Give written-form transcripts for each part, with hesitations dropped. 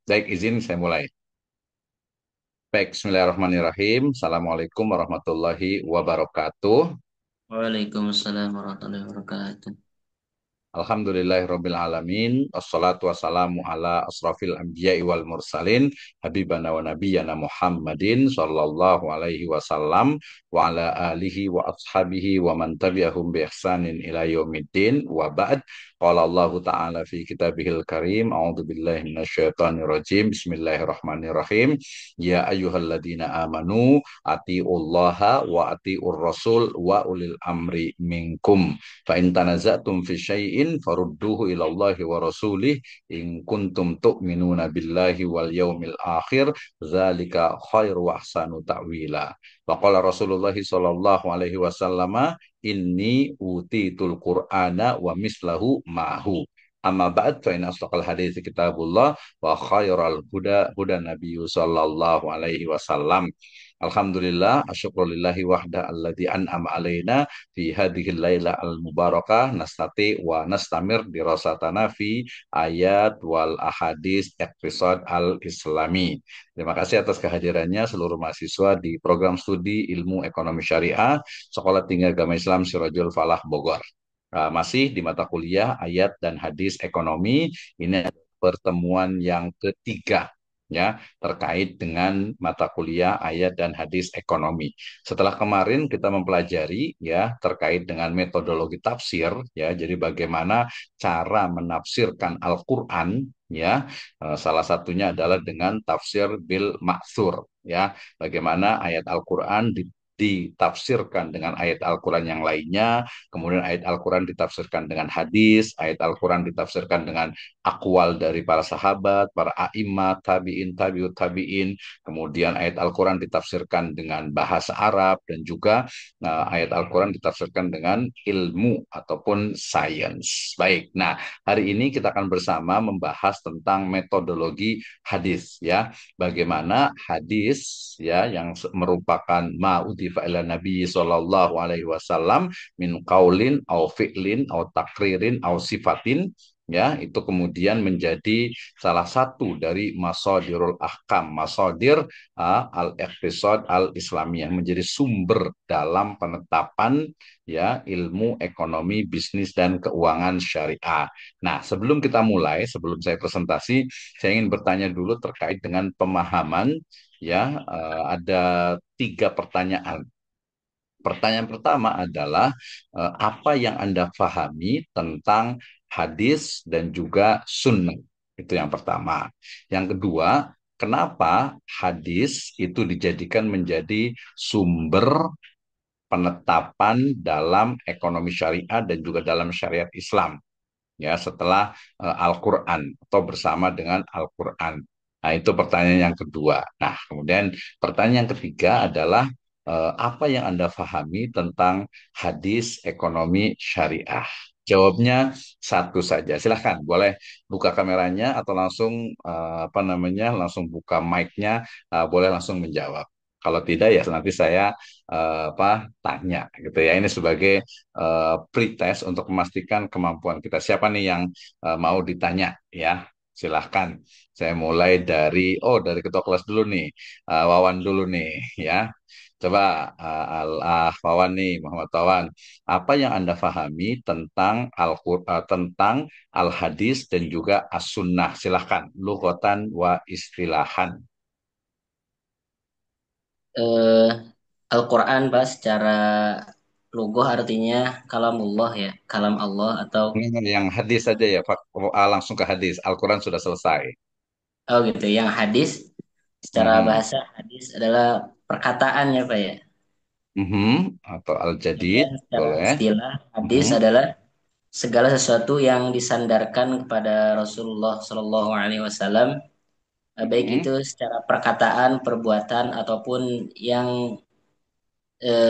Baik, izin saya mulai. Baik, Bismillahirrahmanirrahim. Assalamualaikum warahmatullahi wabarakatuh. Waalaikumsalam warahmatullahi wabarakatuh. Alhamdulillahirabbil alamin. Wassalatu wassalamu ala asrafil anbiya'i wal mursalin habibana wa nabiyyana Muhammadin sallallahu alaihi wasallam wa ala alihi wa ashabihi wa man tabi'ahum bi ihsanin ila yaumiddin wa ba'd. Qala Allah ta'ala fi kitabihil karim. A'udzu billahi minasyaitonir rajim. Bismillahirrahmanirrahim. Ya ayyuhalladzina amanu atiullaha wa atiur rasul wa ulil amri minkum. Fa in tanaza'tum fi syai'in farudduhu ila Allahi wa rasulih in kuntum tu'minuna billahi wal yaumil akhir dzalika khairu wa ahsanu ta'wila. Wa qala Rasulullah sallallahu alaihi wasallam inni utitul qur'ana wa mislahu ma'hu. Amma ba'd fa in asdaqal hadits kitabullah wa khairal huda huda nabiyyu sallallahu alaihi wasallam. Alhamdulillah, asyukurulillahi wahda alladzi an'ama alaina fi hadhil laila al mubarakah nastati wa nastamir dirasatana fi ayat wal ahadis episode al islami. Terima kasih atas kehadirannya seluruh mahasiswa di program studi Ilmu Ekonomi Syariah Sekolah Tinggi Agama Islam Sirajul Falah Bogor. Masih di mata kuliah ayat dan hadis ekonomi. Ini pertemuan yang ketiga ya terkait dengan mata kuliah ayat dan hadis ekonomi. Setelah kemarin kita mempelajari ya terkait dengan metodologi tafsir ya, jadi bagaimana cara menafsirkan Al-Qur'an ya. Salah satunya adalah dengan tafsir bil ma'thur ya, bagaimana ayat Al-Qur'an ditafsirkan dengan ayat Al-Quran yang lainnya, kemudian ayat Al-Quran ditafsirkan dengan hadis, ayat Al-Quran ditafsirkan dengan akwal dari para sahabat, para a'imah, tabi'in, tabi'ut tabi'in, kemudian ayat Al-Quran ditafsirkan dengan bahasa Arab, dan juga ayat Al-Quran ditafsirkan dengan ilmu ataupun sains. Baik, nah hari ini kita akan bersama membahas tentang metodologi hadis ya, bagaimana hadis ya yang merupakan ma'udhifa ila Nabi sallallahu alaihi wasallam min qaulin au fi'lin au takririn au sifatin ya, itu kemudian menjadi salah satu dari masadirul ahkam, masadir al-iqtisad al-islamiyah, menjadi sumber dalam penetapan ya ilmu ekonomi, bisnis dan keuangan syariah. Nah, sebelum kita mulai, sebelum saya presentasi, saya ingin bertanya dulu terkait dengan pemahaman ya. Ada tiga pertanyaan. Pertanyaan pertama adalah apa yang Anda pahami tentang hadis dan juga sunnah? Itu yang pertama. Yang kedua, kenapa hadis itu dijadikan menjadi sumber penetapan dalam ekonomi syariah dan juga dalam syariat Islam? Ya, setelah Al-Qur'an atau bersama dengan Al-Qur'an. Nah, itu pertanyaan yang kedua. Nah, kemudian pertanyaan yang ketiga adalah apa yang Anda pahami tentang hadis ekonomi syariah? Jawabnya satu saja. Silahkan, boleh buka kameranya atau langsung apa namanya, langsung buka mic-nya, boleh langsung menjawab. Kalau tidak ya nanti saya apa tanya gitu ya. Ini sebagai pretest untuk memastikan kemampuan kita. Siapa nih yang mau ditanya ya? Silahkan. Saya mulai dari ketua kelas dulu nih. Wawan dulu nih ya. Coba Wawan nih, Muhammad Wawan. Apa yang Anda pahami tentang Al-Qur'an, tentang Al-Hadis dan juga As-Sunnah? Silahkan. Lughatan wa istilahan. Eh, Al-Quran, Pak, secara lugoh artinya kalamullah ya, kalam Allah atau Yang hadis saja ya, Pak. Langsung ke hadis. Al-Quran sudah selesai. oh gitu. Yang hadis secara Mhm. bahasa hadis adalah perkataan ya, Pak ya. Mhm. Atau Al-Jadid, Kemudian secara boleh. istilah hadis Mhm. adalah segala sesuatu yang disandarkan kepada Rasulullah Shallallahu Alaihi Wasallam, baik Mhm. itu secara perkataan, perbuatan ataupun yang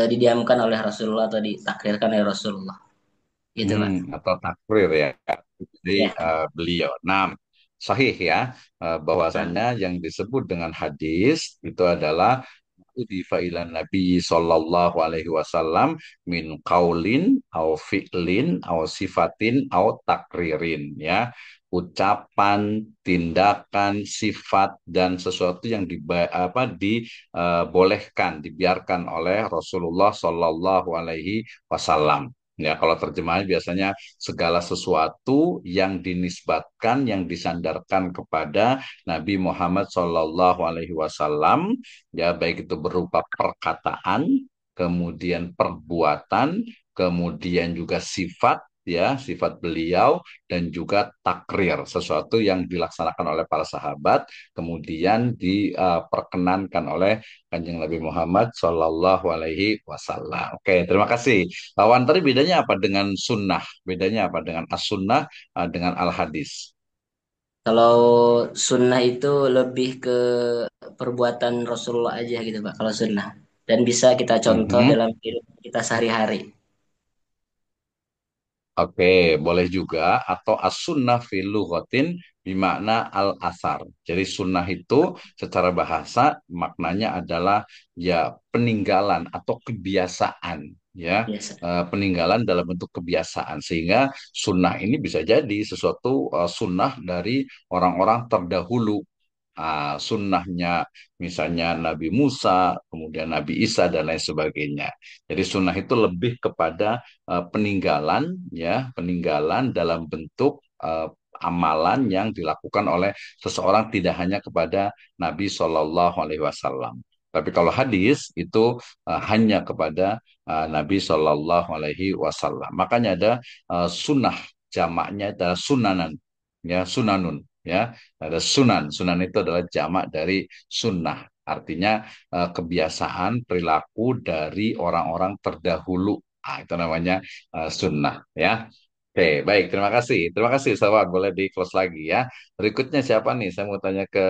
didiamkan oleh Rasulullah atau ditakrirkan oleh Rasulullah. Gitu, Pak. Atau takrir ya. Jadi Ya. beliau. Nah, sahih ya, Nah, bahwasanya yang disebut dengan hadis itu adalah udifa ila Nabi sallallahu alaihi wasallam min qaulin au fi'lin au sifatin au takririn ya. ucapan, tindakan, sifat dan sesuatu yang dibolehkan, dibiarkan oleh Rasulullah Shallallahu Alaihi Wasallam. Ya, kalau terjemahan biasanya segala sesuatu yang dinisbatkan, yang disandarkan kepada Nabi Muhammad Shallallahu Alaihi Wasallam, ya baik itu berupa perkataan, kemudian perbuatan, kemudian juga sifat, ya sifat beliau dan juga takrir, sesuatu yang dilaksanakan oleh para sahabat, kemudian diperkenankan oleh Kanjeng Nabi Muhammad Shallallahu Alaihi Wasallam. Oke, terima kasih. Lawan tadi bedanya apa dengan sunnah? Bedanya apa dengan as-sunnah dengan al-hadis? Kalau sunnah itu lebih ke perbuatan Rasulullah aja gitu Pak, kalau sunnah. Dan bisa kita contoh Mhm. dalam kehidupan kita sehari-hari. Oke, boleh juga atau as-sunnah fil lughatin bimakna al-asar. Jadi sunnah itu secara bahasa maknanya adalah ya peninggalan atau kebiasaan, ya. Biasa. Peninggalan dalam bentuk kebiasaan sehingga sunnah ini bisa jadi sesuatu sunnah dari orang-orang terdahulu. Sunnahnya misalnya Nabi Musa, kemudian Nabi Isa dan lain sebagainya. Jadi sunnah itu lebih kepada peninggalan, ya peninggalan dalam bentuk amalan yang dilakukan oleh seseorang tidak hanya kepada Nabi Shallallahu Alaihi Wasallam. Tapi kalau hadis itu hanya kepada Nabi Shallallahu Alaihi Wasallam. Makanya ada sunnah, jamaknya adalah sunanan, ya sunanun, ya ada sunan. Sunan itu adalah jamak dari sunnah. Artinya kebiasaan perilaku dari orang-orang terdahulu. Itu namanya sunnah, ya. Oke, baik. Terima kasih. Terima kasih, Sahabat. Boleh di-close lagi ya. Berikutnya siapa nih? Saya mau tanya ke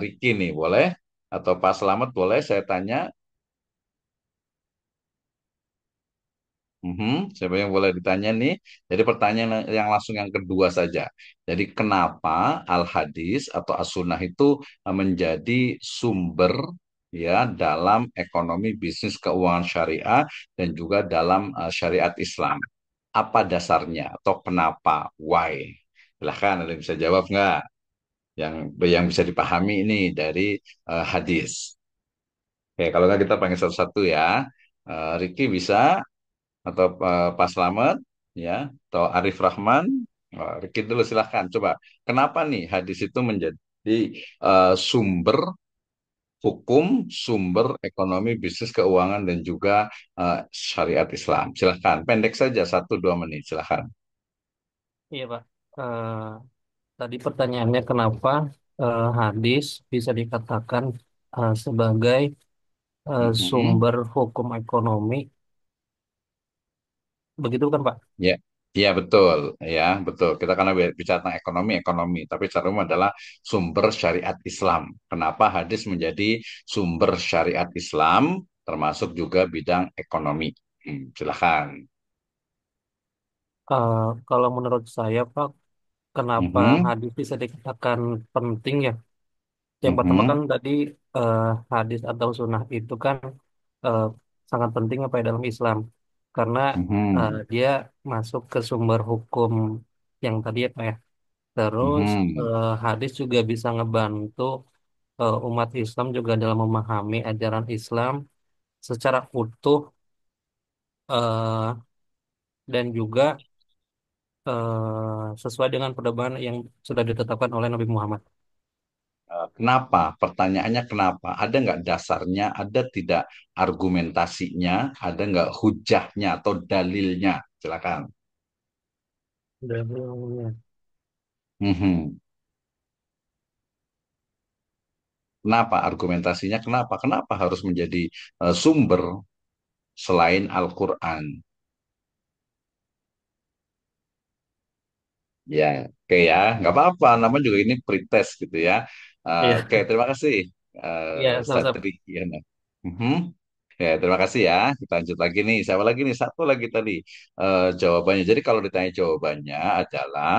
Riki nih, boleh? Atau Pak Selamat, boleh saya tanya? Siapa yang boleh ditanya nih? Jadi pertanyaan yang langsung yang kedua saja. Jadi kenapa al-hadis atau as-sunnah itu menjadi sumber ya dalam ekonomi bisnis keuangan syariah dan juga dalam syariat Islam? Apa dasarnya atau kenapa? Why? Silahkan ada yang bisa jawab nggak? Yang bisa dipahami ini dari hadis. Oke, kalau nggak kita panggil satu-satu ya. Ricky bisa atau Pak Slamet ya atau Arif Rahman. Ricky dulu silahkan coba kenapa nih hadis itu menjadi sumber hukum, sumber ekonomi bisnis keuangan dan juga syariat Islam, silahkan pendek saja 1-2 menit silahkan. Iya, Pak. Eh, Tadi pertanyaannya kenapa hadis bisa dikatakan sebagai Mhm. sumber hukum ekonomi, begitu kan, Pak? Ya, iya betul, ya betul. Kita karena bicara tentang ekonomi, tapi secara umum adalah sumber syariat Islam. Kenapa hadis menjadi sumber syariat Islam, termasuk juga bidang ekonomi? Silakan. Eh, Kalau menurut saya, Pak, kenapa Mhm, hadis bisa dikatakan penting ya? Yang pertama mhm, kan tadi eh, hadis atau sunnah itu kan eh, sangat penting apa ya dalam Islam, karena mhm, dia masuk ke sumber hukum yang tadi ya, Pak ya. Terus mhm. hadis juga bisa ngebantu umat Islam juga dalam memahami ajaran Islam secara utuh, eh, dan juga sesuai dengan pedoman yang sudah ditetapkan oleh Nabi Muhammad. Kenapa? Pertanyaannya kenapa? Ada nggak dasarnya? Ada tidak argumentasinya? Ada nggak hujahnya atau dalilnya? Silakan. Dalilnya. Mhm. Kenapa argumentasinya? Kenapa? Kenapa harus menjadi sumber selain Al-Quran? Ya, oke ya, nggak apa-apa. Namanya juga ini pretest gitu ya. Iya, Oke, terima kasih, iya, sama-sama. Satri. Ya, nah. Mhm. Ya, terima kasih ya. Kita lanjut lagi nih. Siapa lagi nih? Satu lagi tadi jawabannya. Jadi kalau ditanya jawabannya adalah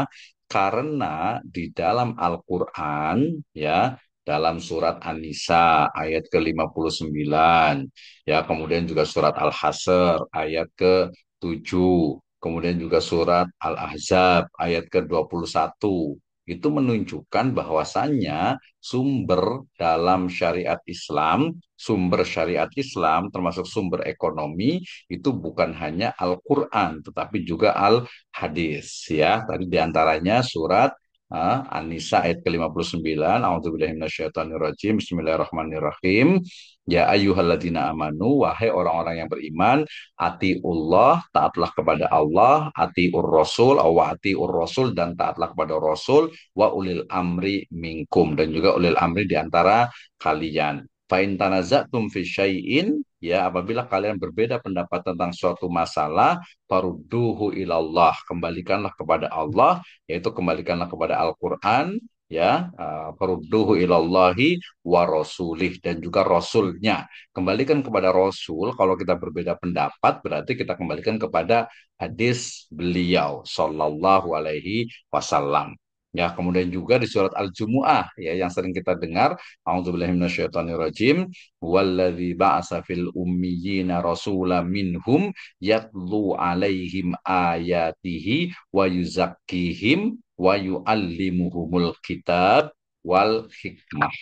karena di dalam Al-Quran ya, dalam surat An-Nisa ayat ke 59, ya, kemudian juga surat Al-Hasr ayat ke 7, kemudian juga surat Al-Ahzab ayat ke-21. Itu menunjukkan bahwasannya sumber syariat Islam termasuk sumber ekonomi itu bukan hanya Al-Quran, tetapi juga Al-Hadis. Ya, tadi diantaranya surat An-Nisa ayat ke-59. A'udzubillahi minasyaitonirrajim. Bismillahirrahmanirrahim. Ya ayyuhalladzina amanu, wahai orang-orang yang beriman, atiullah, taatlah kepada Allah, atiur rasul, wa atiur rasul, dan taatlah kepada rasul, wa ulil amri minkum, dan juga ulil amri di antara kalian. Fa in tanaza'tum fi syai'in, ya apabila kalian berbeda pendapat tentang suatu masalah, farudduhu ilallah, kembalikanlah kepada Allah, yaitu kembalikanlah kepada Al-Qur'an, ya, farudduhu ilallahi wa rasulih, dan juga rasulnya. Kembalikan kepada Rasul. Kalau kita berbeda pendapat, berarti kita kembalikan kepada hadis beliau Sallallahu Alaihi Wasallam. Ya, kemudian juga di surat Al-Jumu'ah, ya, yang sering kita dengar, A'udzubillahi minasyaitonirrajim, walladzi ba'asa fil ummiyina rasula minhum yatlu alaihim ayatihi wa yuzakkihim wa yu'allimuhumul kitab wal hikmah.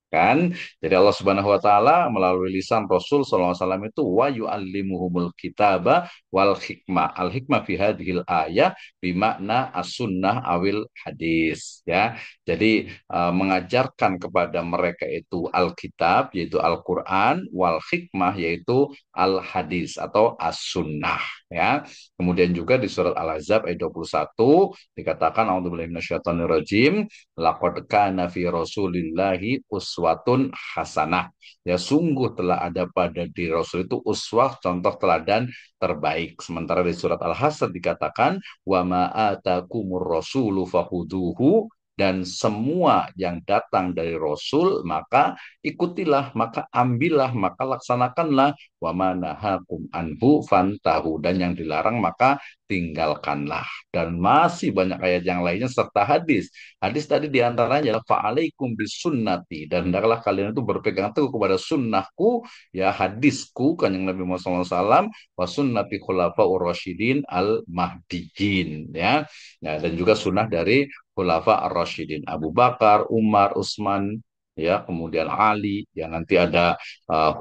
Kan, jadi Allah Subhanahu Wa Taala melalui lisan Rasul SAW itu wa yu'allimuhumul kitaba wal hikmah. Al hikmah fi hadhil ayah bimakna as-sunnah awil hadis, ya. Jadi mengajarkan kepada mereka itu Alkitab, yaitu Al-Quran, wal hikmah, yaitu al hadis atau as-sunnah, ya. Kemudian juga di surat Al-Ahzab ayat 21 dikatakan a'udzubillahi minasyaitonirrajim, laqad kana fi rasulillahi uswatun hasanah. Ya, sungguh telah ada pada diri Rasul itu uswah, contoh teladan terbaik. Sementara di surat Al-Hasr dikatakan wa ma atakumur rasulu fahuduhu, dan semua yang datang dari Rasul maka ikutilah, maka ambillah, maka laksanakanlah, wa ma nahakum anhu fantahu, dan yang dilarang maka tinggalkanlah. Dan masih banyak ayat yang lainnya serta hadis. Hadis tadi diantaranya adalah fa'alaikum bisunnati, dan hendaklah kalian itu berpegang teguh kepada sunnahku, ya, hadisku kanjeng Nabi Muhammad SAW, wa sunnati khulafaur rasyidin al mahdiyin, ya. Ya, dan juga sunnah dari khulafa ar-rasyidin Abu Bakar, Umar, Utsman, ya, kemudian Ali, ya, nanti ada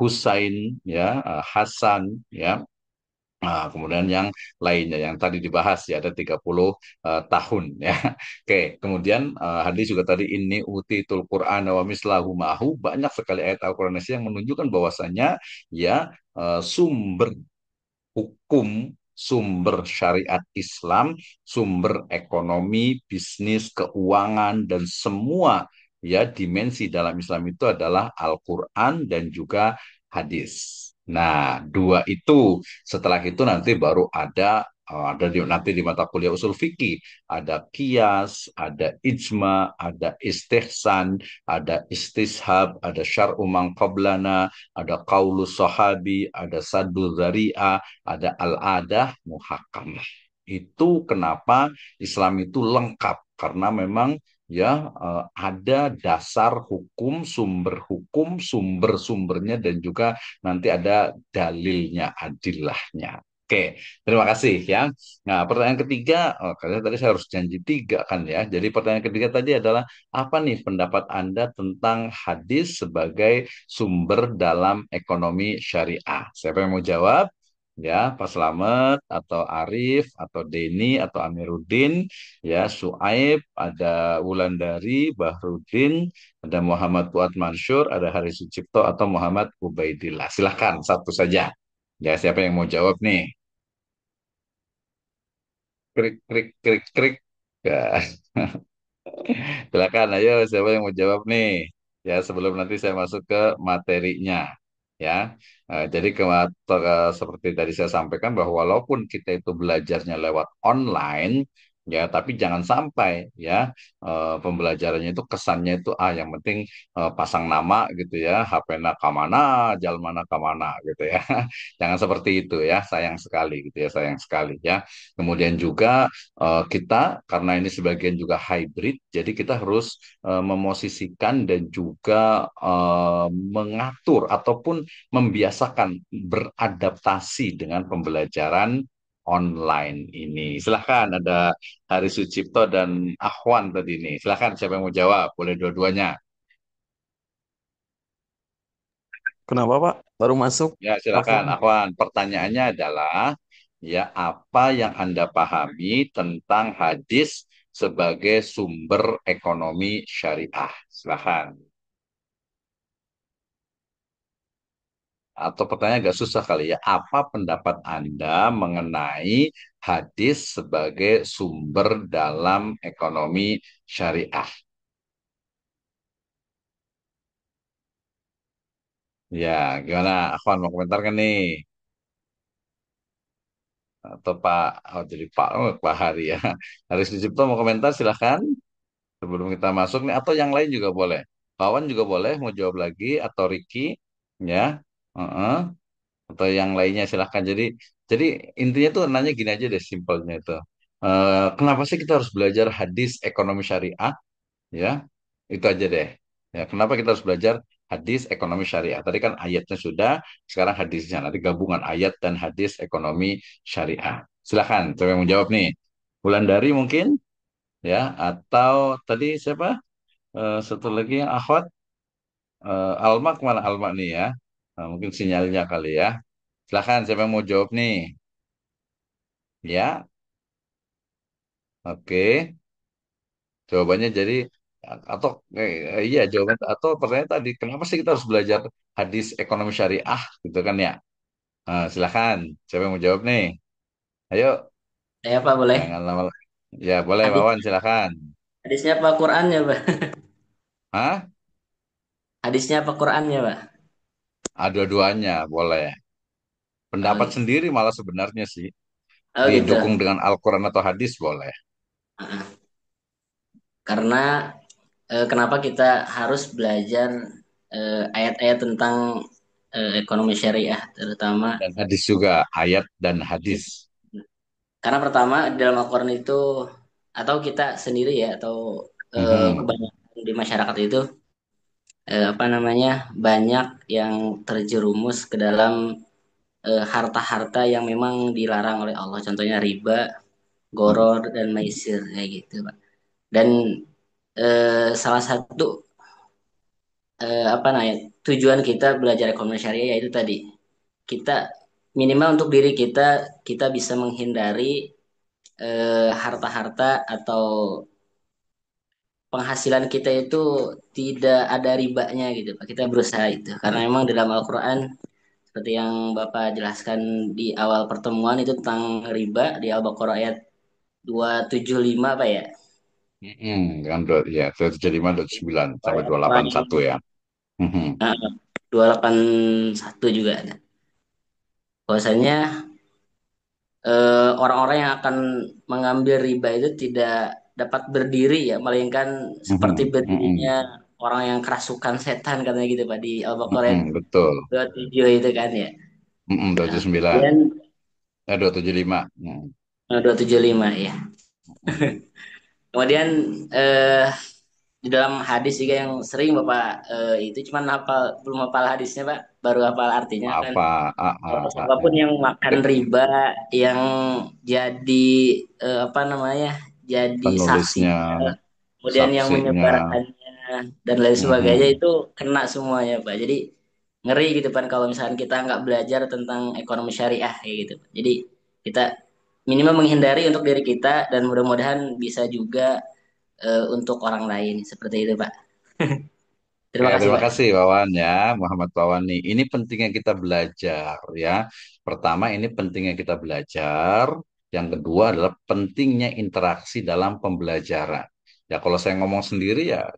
Husain, ya, Hasan, ya. Nah, kemudian yang lainnya yang tadi dibahas, ya, ada 30 tahun, ya. Oke, kemudian hadis juga tadi ini utitul Qur'an wa mislahu ma'hu, banyak sekali ayat Al-Qur'an yang menunjukkan bahwasanya, ya, sumber hukum, sumber syariat Islam, sumber ekonomi, bisnis, keuangan, dan semua, ya, dimensi dalam Islam itu adalah Al-Quran dan juga hadis. Nah, dua itu. Setelah itu nanti baru nanti di mata kuliah usul fikih ada kias, ada ijma, ada istihsan, ada istishab, ada syar'u man qablana, ada qaulus sahabi, ada saddu dzari'ah, ada al-adah muhakamah. Itu kenapa Islam itu lengkap, karena memang, ya, ada dasar hukum, sumber-sumbernya, dan juga nanti ada dalilnya, adilahnya. Oke, terima kasih, ya. Nah, pertanyaan ketiga, karena tadi saya harus janji tiga kan, ya. Jadi pertanyaan ketiga tadi adalah apa nih pendapat Anda tentang hadis sebagai sumber dalam ekonomi syariah? Siapa yang mau jawab? Ya, Pak Slamet atau Arif atau Denny atau Amiruddin, ya, Suaib, ada Wulandari, Bahrudin, ada Muhammad Fuad Mansur, ada Haris Sucipto atau Muhammad Ubaidillah. Silahkan satu saja. Ya, siapa yang mau jawab nih? Krik, krik, krik, krik. Ya. Silakan, ayo, siapa yang mau jawab nih? Ya, sebelum nanti saya masuk ke materinya. Ya, jadi seperti tadi saya sampaikan bahwa walaupun kita itu belajarnya lewat online, ya, tapi jangan sampai, ya, pembelajarannya itu kesannya itu yang penting pasang nama gitu, ya, HP-na kamana, jalmana kamana gitu, ya. Jangan seperti itu, ya, sayang sekali gitu, ya, sayang sekali, ya. Kemudian juga kita karena ini sebagian juga hybrid, jadi kita harus memosisikan dan juga mengatur ataupun membiasakan beradaptasi dengan pembelajaran online ini. Silahkan, ada Hari Sucipto dan Ahwan tadi ini. Silahkan, siapa yang mau jawab? Boleh dua-duanya. Kenapa Pak? Baru masuk Ya, silakan, telepon. Ahwan. Pertanyaannya adalah, ya, apa yang Anda pahami tentang hadis sebagai sumber ekonomi syariah? Silakan. Atau pertanyaan agak susah kali ya. Apa pendapat Anda mengenai hadis sebagai sumber dalam ekonomi syariah? Ya, gimana? Ahwan mau komentar kan nih? Atau Pak, oh jadi Pak Hari ya. Haris Dicipto mau komentar silahkan. Sebelum kita masuk nih, atau yang lain juga boleh. Kawan juga boleh mau jawab lagi, atau Ricky, ya. Heeh. Atau yang lainnya silahkan. Jadi intinya tuh nanya gini aja deh, simpelnya itu. Kenapa sih kita harus belajar hadis ekonomi syariah? Ya, itu aja deh. Ya, kenapa kita harus belajar hadis ekonomi syariah? Tadi kan ayatnya sudah, sekarang hadisnya. Nanti gabungan ayat dan hadis ekonomi syariah. Silahkan, coba yang menjawab nih. Wulandari mungkin, ya, atau tadi siapa? Satu lagi yang akhwat, Alma kemana Alma nih ya? Nah, mungkin sinyalnya kali ya. Silahkan, siapa yang mau jawab nih? Ya, oke. Jawabannya jadi atau iya jawaban atau pertanyaan tadi kenapa sih kita harus belajar hadis ekonomi syariah gitu kan ya? Nah, silakan. Siapa yang mau jawab nih? Ayo, Saya Pak boleh. jangan lama. Ya, boleh Hadis, Wawan silakan. hadisnya apa Qurannya Pak? Hah? Hadisnya apa Qurannya Pak? Dua-duanya boleh. Oh Pendapat gitu. sendiri malah sebenarnya sih Oh gitu. didukung dengan Al-Quran atau hadis boleh. Heeh. Karena kenapa kita harus belajar ayat-ayat tentang ekonomi syariah terutama. Dan hadis juga, ayat dan hadis. Karena pertama di dalam Al-Quran itu atau kita sendiri ya atau Mhm. kebanyakan di masyarakat itu apa namanya banyak yang terjerumus ke dalam harta-harta yang memang dilarang oleh Allah. Contohnya riba, Mhm. goror dan maisir kayak gitu, Pak. Dan salah satu apa namanya tujuan kita belajar ekonomi syariah yaitu tadi kita minimal untuk diri kita kita bisa menghindari harta-harta atau penghasilan kita itu tidak ada ribanya gitu Pak. Kita berusaha itu karena memang dalam Al-Qur'an seperti yang Bapak jelaskan di awal pertemuan itu tentang riba di Al-Baqarah ayat 275 Pak ya. Kan ya 275, 29 sampai Ayat 281 lain ya. Mhm. 281 juga ada. Bahwasanya orang-orang yang akan mengambil riba itu tidak dapat berdiri ya, melainkan seperti Mhm. berdirinya Mhm. orang yang kerasukan setan katanya gitu Pak di Al-Baqarah ayat Mhm. Betul. 27 itu kan ya. Nah, 29. kemudian 275. Mhm. 275 ya. Mhm. Kemudian di dalam hadis juga yang sering Bapak itu cuman hafal belum hafal hadisnya Pak, baru hafal artinya kan. Apa? Siapapun yang makan riba, yang jadi apa namanya, jadi Penulisnya, saksinya, kemudian yang saksinya. menyebarkannya dan lain sebagainya Mhm. itu kena semuanya, Pak. Jadi ngeri gitu kan kalau misalkan kita nggak belajar tentang ekonomi syariah kayak gitu, Pak. Jadi kita minimal menghindari untuk diri kita dan mudah-mudahan bisa juga untuk orang lain seperti itu, Pak. Oke, Terima kasih, terima Pak. kasih Wawan ya, Muhammad Wawan nih. Ini pentingnya kita belajar ya. Pertama, ini pentingnya kita belajar. Yang kedua adalah pentingnya interaksi dalam pembelajaran. Ya, kalau saya ngomong sendiri ya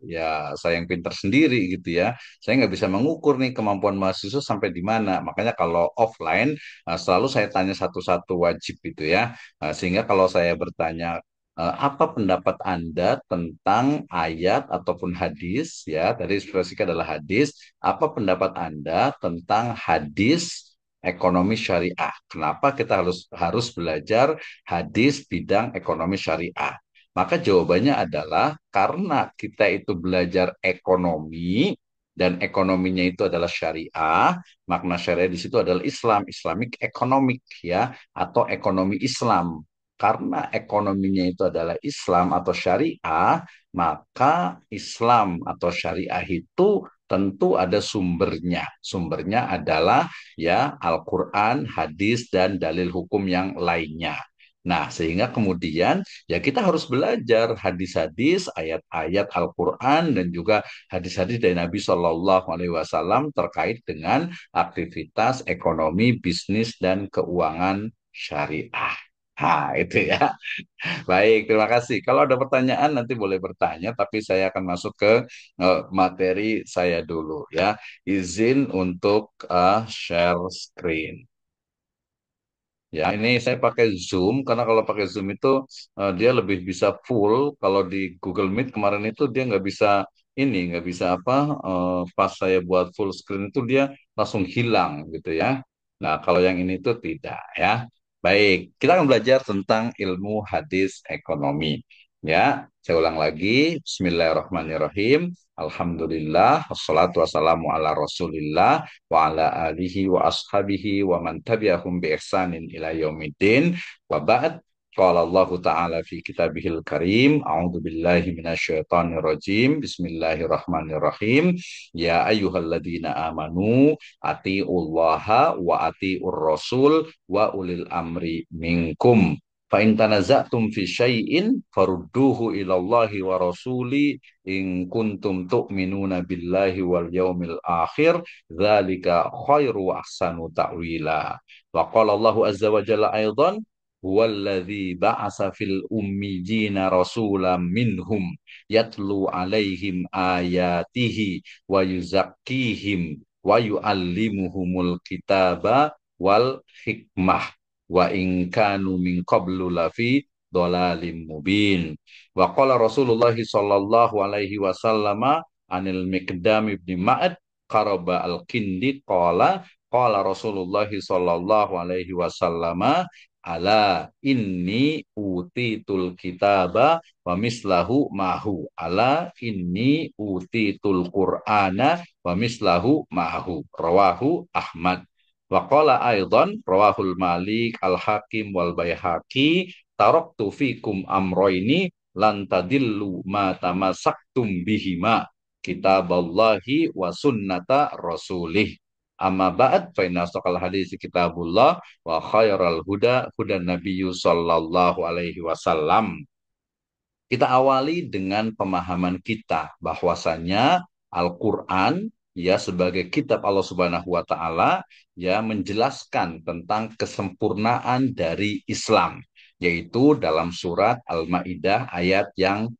saya yang pinter sendiri gitu ya. Saya nggak bisa mengukur nih kemampuan mahasiswa sampai di mana. Makanya kalau offline selalu saya tanya satu-satu wajib gitu ya. Sehingga kalau saya bertanya apa pendapat Anda tentang ayat ataupun hadis ya tadi ekspresinya adalah hadis apa pendapat Anda tentang hadis ekonomi syariah kenapa kita harus harus belajar hadis bidang ekonomi syariah maka jawabannya adalah karena kita itu belajar ekonomi dan ekonominya itu adalah syariah, makna syariah di situ adalah Islam, Islamic economic ya, atau ekonomi Islam. Karena ekonominya itu adalah Islam atau syariah, maka Islam atau syariah itu tentu ada sumbernya. Sumbernya adalah ya Al-Quran, hadis, dan dalil hukum yang lainnya. Nah, sehingga kemudian ya kita harus belajar hadis-hadis, ayat-ayat Al-Quran, dan juga hadis-hadis dari Nabi Shallallahu Alaihi Wasallam terkait dengan aktivitas ekonomi, bisnis, dan keuangan syariah. Nah, itu ya. Baik, terima kasih. Kalau ada pertanyaan nanti boleh bertanya, tapi saya akan masuk ke materi saya dulu ya. Izin untuk share screen. Ya, ini saya pakai Zoom karena kalau pakai Zoom itu dia lebih bisa full. Kalau di Google Meet kemarin itu dia nggak bisa ini, nggak bisa apa. Pas saya buat full screen itu dia langsung hilang gitu ya. Nah, kalau yang ini tuh tidak ya. Baik, kita akan belajar tentang ilmu hadis ekonomi. Ya, saya ulang lagi. Bismillahirrahmanirrahim. Alhamdulillah, wassalatu wassalamu ala Rasulillah wa ala alihi wa ashabihi wa man tabi'ahum bi ihsanin ila yaumiddin. Wa ba'd. Qala Allah Ta'ala fi kitabihil karim. A'udzu billahi minasyaitonir rajim. Bismillahirrahmanirrahim. Ya ayyuhalladzina amanu atiullaha wa atiur rasul wa ulil amri minkum. Fa in tanaza'tum fi syai'in farudduhu ilallahi wa rasuli in kuntum tu'minuna billahi wal yaumil akhir dzalika khairu wa ahsanu ta'wila. Wa qala Allahu azza wa jalla aidan huwallazi ba'asa fil ummiyina rasulan minhum yatlu alaihim ayatihi wa yuzakkihim wa yuallimuhumul kitaba wal hikmah wa in kanu min qablu lafi dhalalim mubin. Wa qala Rasulullah sallallahu alaihi wasallam anil Miqdam ibn Ma'ad qaraba al-Kindi qala Rasulullah sallallahu alaihi wasallam ala inni utitul kitaba wa mislahu mahu ala inni utitul qur'ana wa mislahu mahu rawahu Ahmad. Wa qala aidan rawahul Malik al-Hakim wal Baihaqi taraktu fikum amroini lan tadillu ma tamassaktum bihima kitaballahi wa sunnata rasulih. Amma ba'd fa inna asdaqal hadis kitabullah wa khairal huda hudan nabiyyu sallallahu alaihi wasallam. Kita awali dengan pemahaman kita bahwasanya Al-Quran ya sebagai kitab Allah Subhanahu wa taala ya menjelaskan tentang kesempurnaan dari Islam, yaitu dalam surat Al-Maidah ayat yang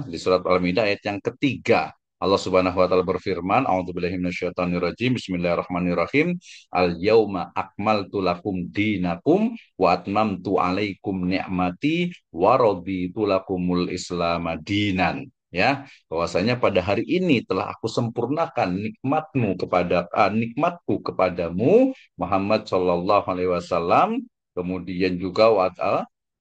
di surat Al-Maidah ayat yang ketiga. Allah Subhanahu wa taala berfirman, A'udzubillahi minasyaitonirrajim. Bismillahirrahmanirrahim. Al-yauma akmaltu lakum dinakum wa atmamtu alaikum ni'mati wa raditu lakumul Islam dinan. Ya, bahwasanya pada hari ini telah aku sempurnakan nikmatku kepadamu Muhammad Shallallahu Alaihi Wasallam. Kemudian juga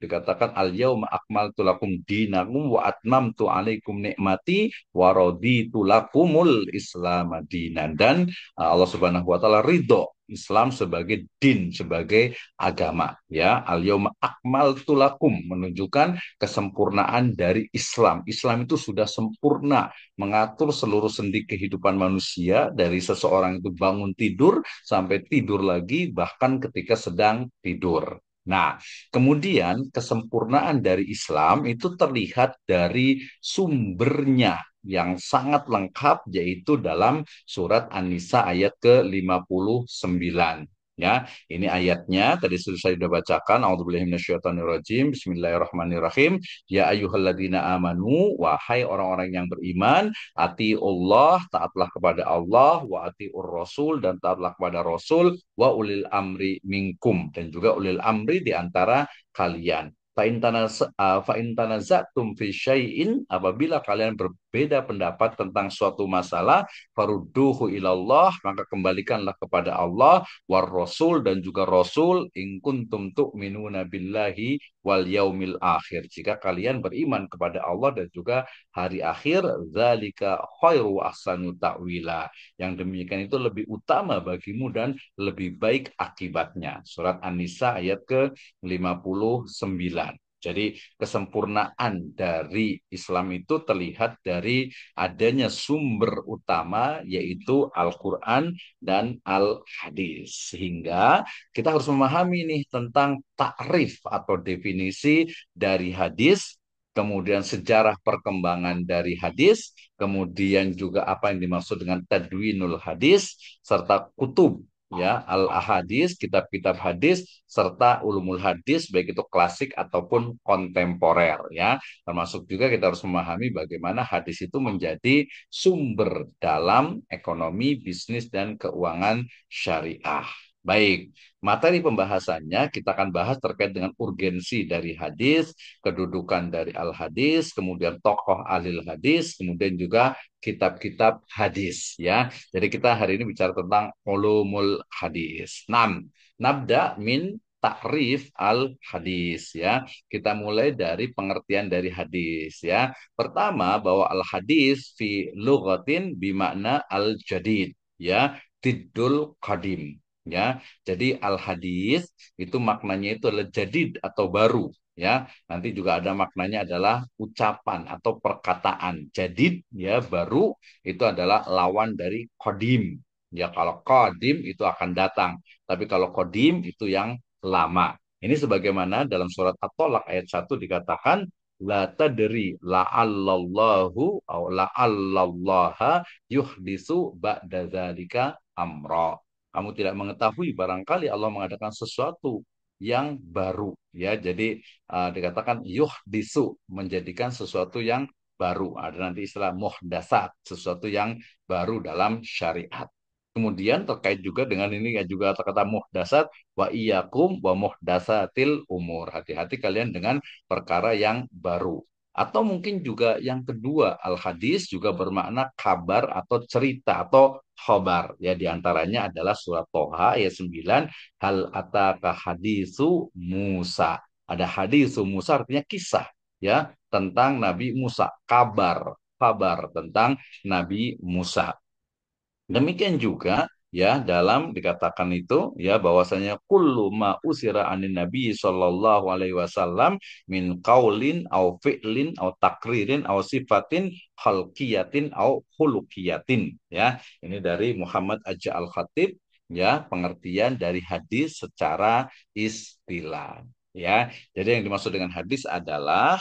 dikatakan al yauma akmaltu lakum dinakum wa atmamtu alaikum nikmati wa raditu lakumul Islam dinan. Dan Allah Subhanahu wa taala ridho Islam sebagai din, sebagai agama ya. Al yauma akmaltu lakum menunjukkan kesempurnaan dari Islam. Islam itu sudah sempurna mengatur seluruh sendi kehidupan manusia dari seseorang itu bangun tidur sampai tidur lagi, bahkan ketika sedang tidur. Nah, kemudian kesempurnaan dari Islam itu terlihat dari sumbernya yang sangat lengkap, yaitu dalam surat An-Nisa ayat ke-59. Ya, ini ayatnya tadi saya sudah bacakan. A'udzubillahi minasyaitonirrajim. Bismillahirrahmanirrahim. Ya ayyuhalladzina amanu, wahai orang-orang yang beriman, atiullah, taatlah kepada Allah, wa atiur rasul, dan taatlah kepada Rasul, wa ulil amri minkum, dan juga ulil amri di antara kalian. Fa in tanazatum fi syai'in, apabila kalian berbeda pendapat tentang suatu masalah, farudduhu ilallah, maka kembalikanlah kepada Allah, war rasul, dan juga rasul, in kuntum tu'minuna billahi wal yaumil akhir, jika kalian beriman kepada Allah dan juga hari akhir, zalika khairu ahsanu ta'wila, yang demikian itu lebih utama bagimu dan lebih baik akibatnya. Surat An-Nisa ayat ke-59. Jadi kesempurnaan dari Islam itu terlihat dari adanya sumber utama, yaitu Al-Quran dan Al-Hadis. Sehingga kita harus memahami nih tentang takrif atau definisi dari hadis, kemudian sejarah perkembangan dari hadis, kemudian juga apa yang dimaksud dengan tadwinul hadis, serta kutub, ya, al-ahadis, kitab-kitab hadis, serta ulumul hadis, baik itu klasik ataupun kontemporer, ya. Termasuk juga kita harus memahami bagaimana hadis itu menjadi sumber dalam ekonomi, bisnis, dan keuangan syariah. Baik, materi pembahasannya kita akan bahas terkait dengan urgensi dari hadis, kedudukan dari al-hadis, kemudian tokoh alil hadis, kemudian juga kitab-kitab hadis, ya. Jadi kita hari ini bicara tentang ulumul hadis. 6. Nabda min takrif al hadis, ya. Kita mulai dari pengertian dari hadis, ya. Pertama, bahwa al hadis fi lughatin bimakna al jadid, ya, tiddul qadim, ya. Jadi al hadis itu maknanya itu adalah jadid atau baru, ya. Nanti juga ada maknanya adalah ucapan atau perkataan. Jadid, ya, baru, itu adalah lawan dari qadim. Ya, kalau qadim itu akan datang, tapi kalau qadim itu yang lama. Ini sebagaimana dalam surat At-Tolak ayat 1 dikatakan, la tadri la'allallahu au la'allallaha yuhdisu ba'da dzalika amra. Kamu tidak mengetahui, barangkali Allah mengadakan sesuatu yang baru, ya. Jadi dikatakan yuhdisu, menjadikan sesuatu yang baru. Ada nanti istilah muhdasat, sesuatu yang baru dalam syariat. Kemudian terkait juga dengan ini ya, juga kata muhdasat, wa iyyakum wa muhdasatil umur. Hati-hati kalian dengan perkara yang baru. Atau mungkin juga yang kedua, al-hadis juga bermakna kabar atau cerita atau khobar. Ya, diantaranya adalah surat Toha ayat 9, hal ataka hadisu Musa. Ada hadisu Musa artinya kisah, ya, tentang Nabi Musa, kabar tentang Nabi Musa. Demikian juga, ya, dalam dikatakan itu, ya, bahwasanya kullu ma usira anin nabi sallallahu alaihi wasallam min qaulin au fi'lin au takririn au sifatin khalqiyatin au khuluqiyatin, ya. Ini dari Muhammad Aja Al-Khatib, ya, pengertian dari hadis secara istilah. Ya, jadi yang dimaksud dengan hadis adalah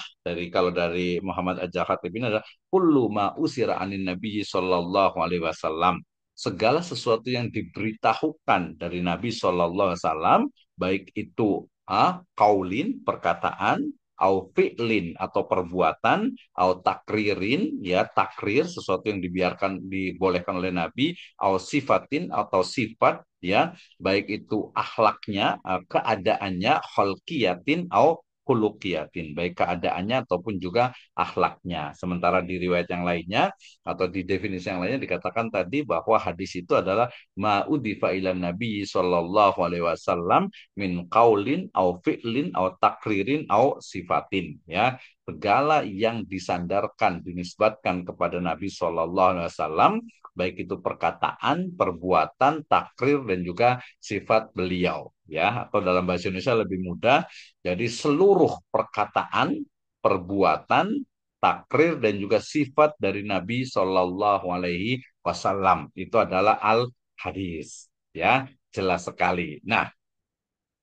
kalau dari Muhammad Aja Khatib ini adalah kullu ma usira anin nabi sallallahu alaihi wasallam, segala sesuatu yang diberitahukan dari Nabi Shallallahu Alaihi Wasallam, baik itu kaulin, perkataan, au fi'lin atau perbuatan, au takririn, ya, takrir, sesuatu yang dibolehkan oleh Nabi, au sifatin atau sifat, ya, baik itu akhlaknya, keadaannya, kholqiyatin au khuluqiyatin, baik keadaannya ataupun juga akhlaknya. Sementara di riwayat yang lainnya atau di definisi yang lainnya dikatakan tadi bahwa hadis itu adalah ma'udhifa ilan nabi sallallahu alaihi wasallam min qaulin au fi'lin au takririn au sifatin, ya, segala yang disandarkan dinisbatkan kepada Nabi sallallahu alaihi wasallam, baik itu perkataan, perbuatan, takrir, dan juga sifat beliau, ya, atau dalam bahasa Indonesia lebih mudah, jadi seluruh perkataan, perbuatan, takrir, dan juga sifat dari Nabi Shallallahu Alaihi Wasallam itu adalah al hadis, ya, jelas sekali. Nah,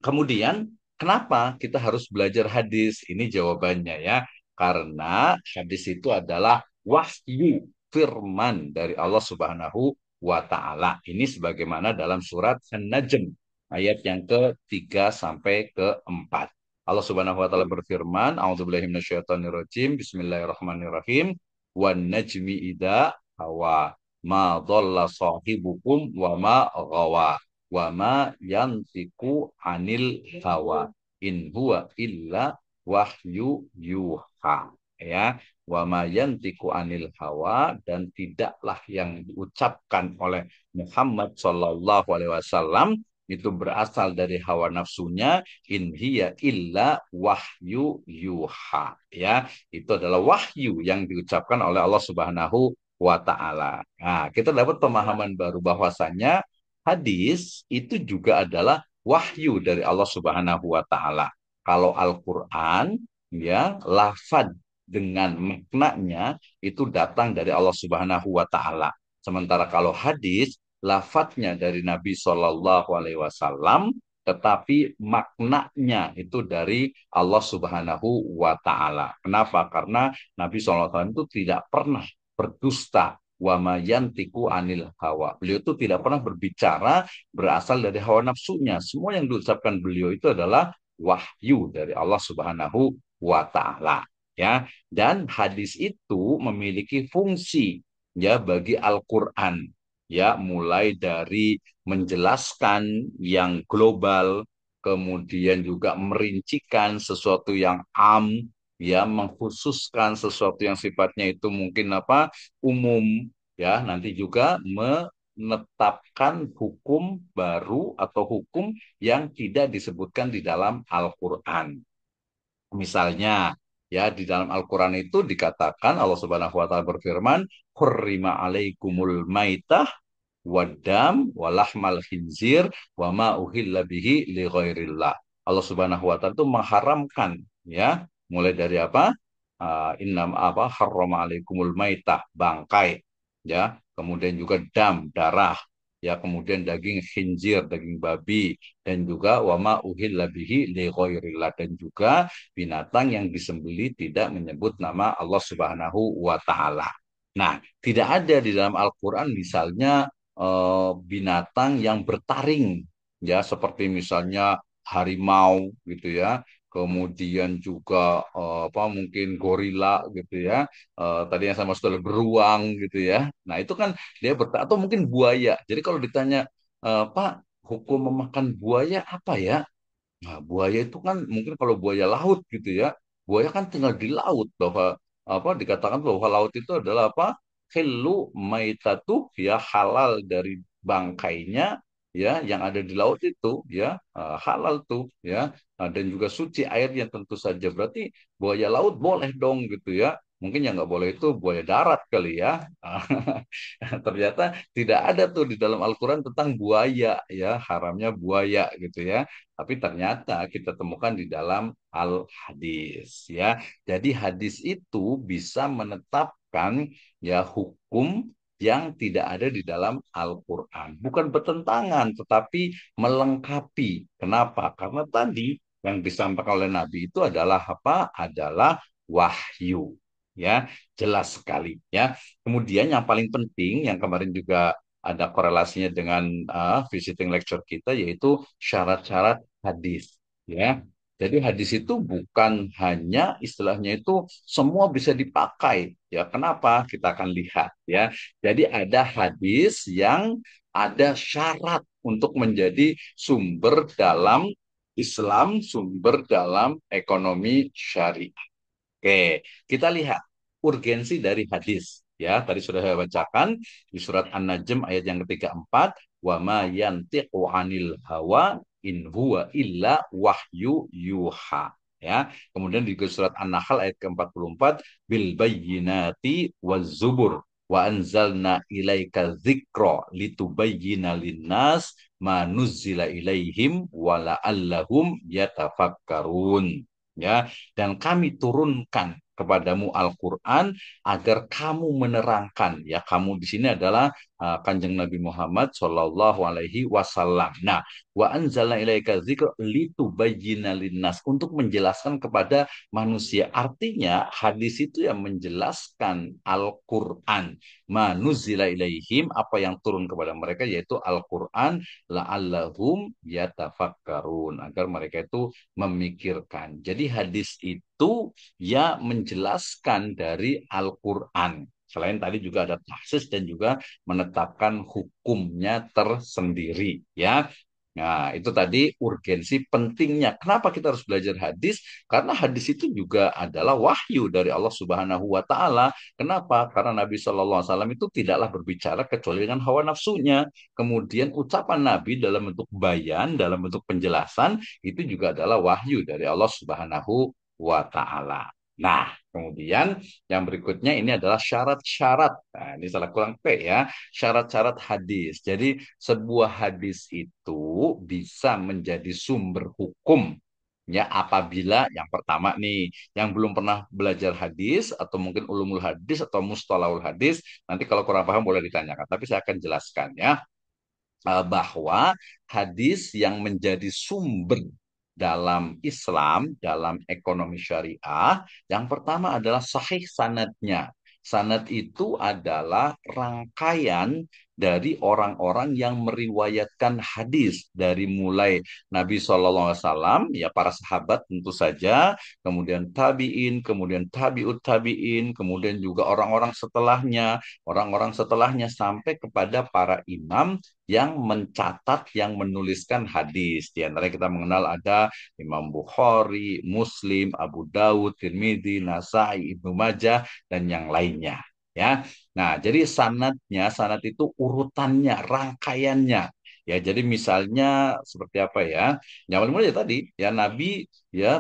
kemudian kenapa kita harus belajar hadis? Ini jawabannya, ya, karena hadis itu adalah wahyu, firman dari Allah Subhanahu wa Ta'ala. Ini sebagaimana dalam surat An-Najm ayat yang ke-3 sampai ke-4. Allah Subhanahu wa Ta'ala berfirman, A'udzubillahi minasyaitonirrajim, Bismillahirrahmanirrahim, wan najmi idza hawa ma dhalla sahibukum wa ma ghawa wa ma yantiqu anil hawa in huwa illa wahyu yuha. ya. Wa ma yantiqu anil hawa, dan tidaklah yang diucapkan oleh Muhammad Shallallahu Alaihi Wasallam itu berasal dari hawa nafsunya. In hiya illa wahyu yuha, ya, itu adalah wahyu yang diucapkan oleh Allah Subhanahu wa taala. Nah, kita dapat pemahaman baru bahwasanya hadis itu juga adalah wahyu dari Allah Subhanahu wa taala. Kalau Al-Qur'an, ya, lafaz dengan maknanya itu datang dari Allah Subhanahu wa taala. Sementara kalau hadis, lafadznya dari Nabi Shallallahu alaihi wasallam, tetapi maknanya itu dari Allah Subhanahu wa taala. Kenapa? Karena Nabi Shallallahu alaihi wasallam itu tidak pernah berdusta. Wa ma yantiqu anil hawa. Beliau itu tidak pernah berbicara berasal dari hawa nafsunya. Semua yang diucapkan beliau itu adalah wahyu dari Allah Subhanahu wa taala, ya. Dan hadis itu memiliki fungsi, ya, bagi Al-Qur'an, ya, mulai dari menjelaskan yang global, kemudian juga merincikan sesuatu yang am, ya, mengkhususkan sesuatu yang sifatnya itu mungkin apa, umum, ya, nanti juga menetapkan hukum baru atau hukum yang tidak disebutkan di dalam Al-Qur'an. Misalnya, ya, di dalam Al-Quran itu dikatakan Allah Subhanahu wa taala berfirman, "Hurrima alaikumul maitah wadam walahmal khinzir wa ma uhilla bihi li ghairillah." Allah Subhanahu wa taala itu mengharamkan, ya, mulai dari apa? Innam apa harrama alaikumul maitah, bangkai, ya, kemudian juga dam, darah, ya, kemudian daging khinzir, daging babi, dan juga wama uhilla bihi li ghairillah, dan juga binatang yang disembeli tidak menyebut nama Allah Subhanahu wa taala. Nah, tidak ada di dalam Al-Qur'an misalnya binatang yang bertaring, ya, seperti misalnya harimau gitu, ya. Kemudian juga apa mungkin gorila gitu, ya. Tadi yang sama sekali beruang gitu, ya. Nah, itu kan dia atau mungkin buaya. Jadi kalau ditanya, Pak, hukum memakan buaya apa ya? Nah, buaya itu kan mungkin kalau buaya laut gitu, ya. Buaya kan tinggal di laut, bahwa apa dikatakan bahwa laut itu adalah apa? Hillu maitatu, ya, halal dari bangkainya, ya, yang ada di laut itu, ya, halal tuh, ya. Dan juga suci airnya tentu saja. Berarti buaya laut boleh dong gitu, ya. Mungkin yang nggak boleh itu buaya darat kali, ya. Ternyata tidak ada tuh di dalam Al-Quran tentang buaya, ya, haramnya buaya gitu, ya. Tapi ternyata kita temukan di dalam Al-Hadis, ya. Jadi hadis itu bisa menetapkan, ya, hukum yang tidak ada di dalam Al-Quran. Bukan bertentangan, tetapi melengkapi. Kenapa? Karena tadi yang disampaikan oleh Nabi itu adalah apa? Adalah wahyu. Ya, jelas sekali, ya. Kemudian yang paling penting yang kemarin juga ada korelasinya dengan visiting lecture kita, yaitu syarat-syarat hadis, ya. Jadi hadis itu bukan hanya istilahnya itu semua bisa dipakai, ya. Kenapa? Kita akan lihat, ya. Jadi ada hadis yang ada syarat untuk menjadi sumber dalam Islam, sumber dalam ekonomi syariah. Oke, kita lihat urgensi dari hadis. Ya, tadi sudah saya bacakan di surat An-Najm ayat yang ketiga empat, wa ma yantiqu anil hawa in huwa illa wahyu yuha. Ya, kemudian di surat An-Nahl ayat ke-44, bil bayyinati waz zubur wa anzalna ilaika dzikra litubayyana linnas ma nuzzila ilaihim wa la'allahum yatafakkarun. Ya, dan kami turunkan kepadamu Al-Quran agar kamu menerangkan, ya, kamu di sini adalah Kanjeng Nabi Muhammad Shallallahu Alaihi Wasallam. Nah, wa anzalna ilaika dzikra litubayyina linnas, untuk menjelaskan kepada manusia. Artinya hadis itu yang menjelaskan Al-Quran, manuzila ilaihim, apa yang turun kepada mereka, yaitu Al-Quran, la'allahum yatafakkarun, agar mereka itu memikirkan. Jadi hadis itu, ya, menjelaskan dari Al-Quran. Selain tadi juga ada tahsis dan juga menetapkan hukumnya tersendiri, ya. Nah, itu tadi urgensi pentingnya. Kenapa kita harus belajar hadis? Karena hadis itu juga adalah wahyu dari Allah Subhanahu wa Ta'ala. Kenapa? Karena Nabi Shallallahu Alaihi Wasallam itu tidaklah berbicara kecuali dengan hawa nafsunya. Kemudian ucapan Nabi dalam bentuk bayan, dalam bentuk penjelasan, itu juga adalah wahyu dari Allah Subhanahu wa Ta'ala. Nah, kemudian yang berikutnya ini adalah syarat-syarat. Nah, ini salah kurang P ya. Syarat-syarat hadis. Jadi sebuah hadis itu bisa menjadi sumber hukum ya apabila yang pertama nih yang belum pernah belajar hadis atau mungkin ulumul hadis atau mustalahul hadis nanti kalau kurang paham boleh ditanyakan tapi saya akan jelaskan ya bahwa hadis yang menjadi sumber dalam Islam, dalam ekonomi syariah, yang pertama adalah sahih sanadnya. Sanad itu adalah rangkaian dari orang-orang yang meriwayatkan hadis dari mulai Nabi SAW, ya para sahabat tentu saja, kemudian tabiin, kemudian tabiut tabiin, kemudian juga orang-orang setelahnya sampai kepada para imam yang mencatat, yang menuliskan hadis. Di antara kita mengenal ada Imam Bukhari, Muslim, Abu Dawud, Tirmidzi, Nasai, Ibnu Majah, dan yang lainnya. Ya, nah jadi sanad itu urutannya, rangkaiannya. Ya, jadi misalnya seperti apa ya? Yang paling mulia tadi, ya Nabi ya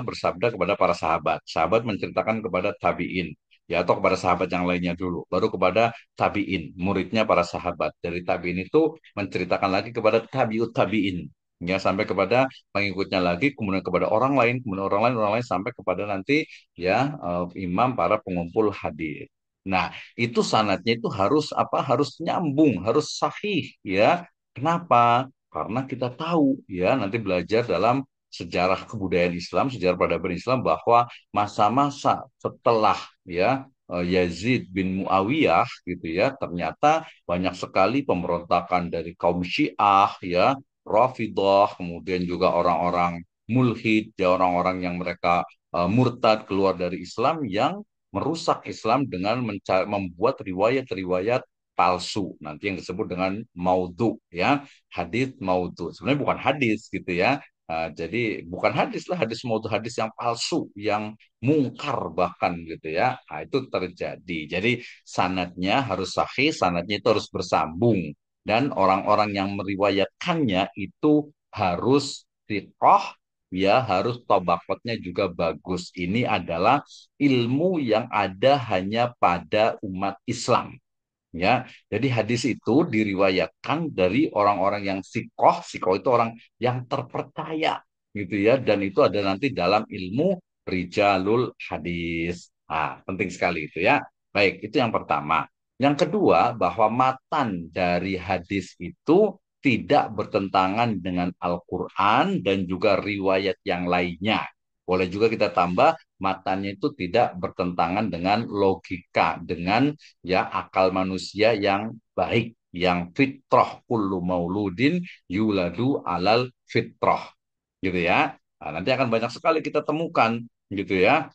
bersabda kepada para sahabat. Sahabat menceritakan kepada tabiin ya atau kepada sahabat yang lainnya dulu, baru kepada tabiin, muridnya para sahabat. Dari tabiin itu menceritakan lagi kepada tabiut tabiin, ya sampai kepada pengikutnya lagi, kemudian kepada orang lain, kemudian orang lain sampai kepada nanti ya imam para pengumpul hadis. Nah, itu sanatnya itu harus apa? Harus nyambung, harus sahih, ya. Kenapa? Karena kita tahu, ya, nanti belajar dalam sejarah kebudayaan Islam, sejarah peradaban Islam bahwa masa-masa setelah ya Yazid bin Muawiyah gitu ya ternyata banyak sekali pemberontakan dari kaum Syiah ya Rafidhah kemudian juga orang-orang mulhid ya orang-orang yang mereka murtad keluar dari Islam yang merusak Islam dengan membuat riwayat-riwayat palsu nanti yang disebut dengan maudhu ya hadis maudhu sebenarnya bukan hadis gitu ya. Jadi bukan hadis lah hadis maudhu hadis yang palsu yang mungkar bahkan gitu ya. Nah, itu terjadi. Jadi sanadnya harus sahih, sanadnya itu harus bersambung dan orang-orang yang meriwayatkannya itu harus thiqah ya harus tabaqatnya juga bagus. Ini adalah ilmu yang ada hanya pada umat Islam. Ya, jadi hadis itu diriwayatkan dari orang-orang yang sikoh itu orang yang terpercaya, gitu ya, dan itu ada nanti dalam ilmu rijalul hadis. Ah, penting sekali itu ya. Baik, itu yang pertama. Yang kedua, bahwa matan dari hadis itu tidak bertentangan dengan Al-Quran dan juga riwayat yang lainnya. Boleh juga kita tambah, matanya itu tidak bertentangan dengan logika, dengan ya akal manusia yang baik, yang fitrah kullu mauludin yuladu alal fitrah gitu ya. Nah, nanti akan banyak sekali kita temukan gitu ya.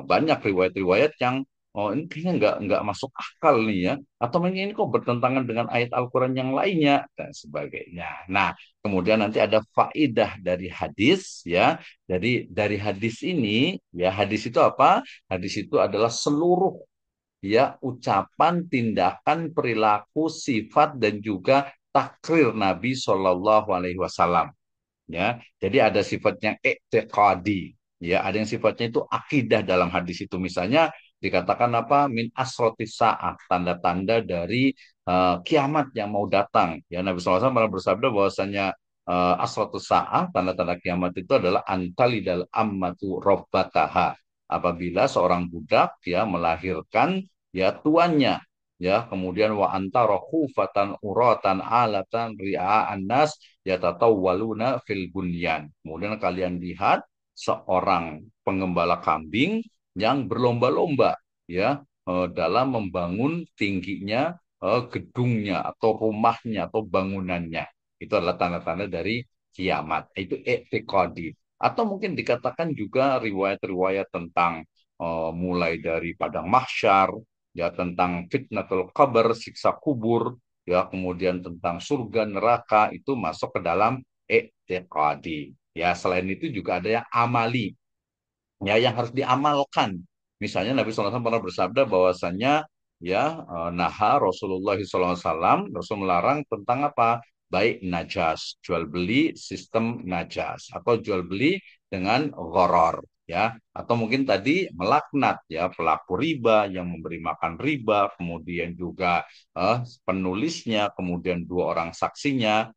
Banyak riwayat-riwayat yang oh ini kayaknya nggak masuk akal nih ya atau ini kok bertentangan dengan ayat Al-Quran yang lainnya dan sebagainya. Nah, kemudian nanti ada faidah dari hadis ya. Dari hadis ini ya hadis itu apa? Hadis itu adalah seluruh ya ucapan, tindakan, perilaku, sifat dan juga takrir Nabi Shallallahu Alaihi Wasallam. Ya, jadi ada sifatnya i'tiqadi, ya ada yang sifatnya itu akidah dalam hadis itu. Misalnya dikatakan apa min asrotis saat tanda-tanda dari kiamat yang mau datang. Ya Nabi SAW pernah bersabda bahwasanya asrotus saat tanda-tanda kiamat itu adalah antalidal ammatu robbataha apabila seorang budak ya melahirkan ya tuannya ya kemudian wa antara khufatan uratan alatan ria'an nas yatatawwaluna fil bunyan. Kemudian kalian lihat seorang pengembala kambing yang berlomba-lomba ya dalam membangun tingginya gedungnya atau rumahnya atau bangunannya. Itu adalah tanda-tanda dari kiamat. Itu i'tiqadi. Atau mungkin dikatakan juga riwayat-riwayat tentang mulai dari padang mahsyar, ya tentang fitnatul qabr, siksa kubur, ya kemudian tentang surga neraka itu masuk ke dalam i'tiqadi. Ya, selain itu juga ada yang amali, ya yang harus diamalkan. Misalnya Nabi SAW pernah bersabda bahwasanya ya naha Rasulullah SAW, Rasul melarang tentang apa? Baik najas, jual beli sistem najas atau jual beli dengan gharar, ya, atau mungkin tadi melaknat ya pelaku riba yang memberi makan riba, kemudian juga penulisnya, kemudian dua orang saksinya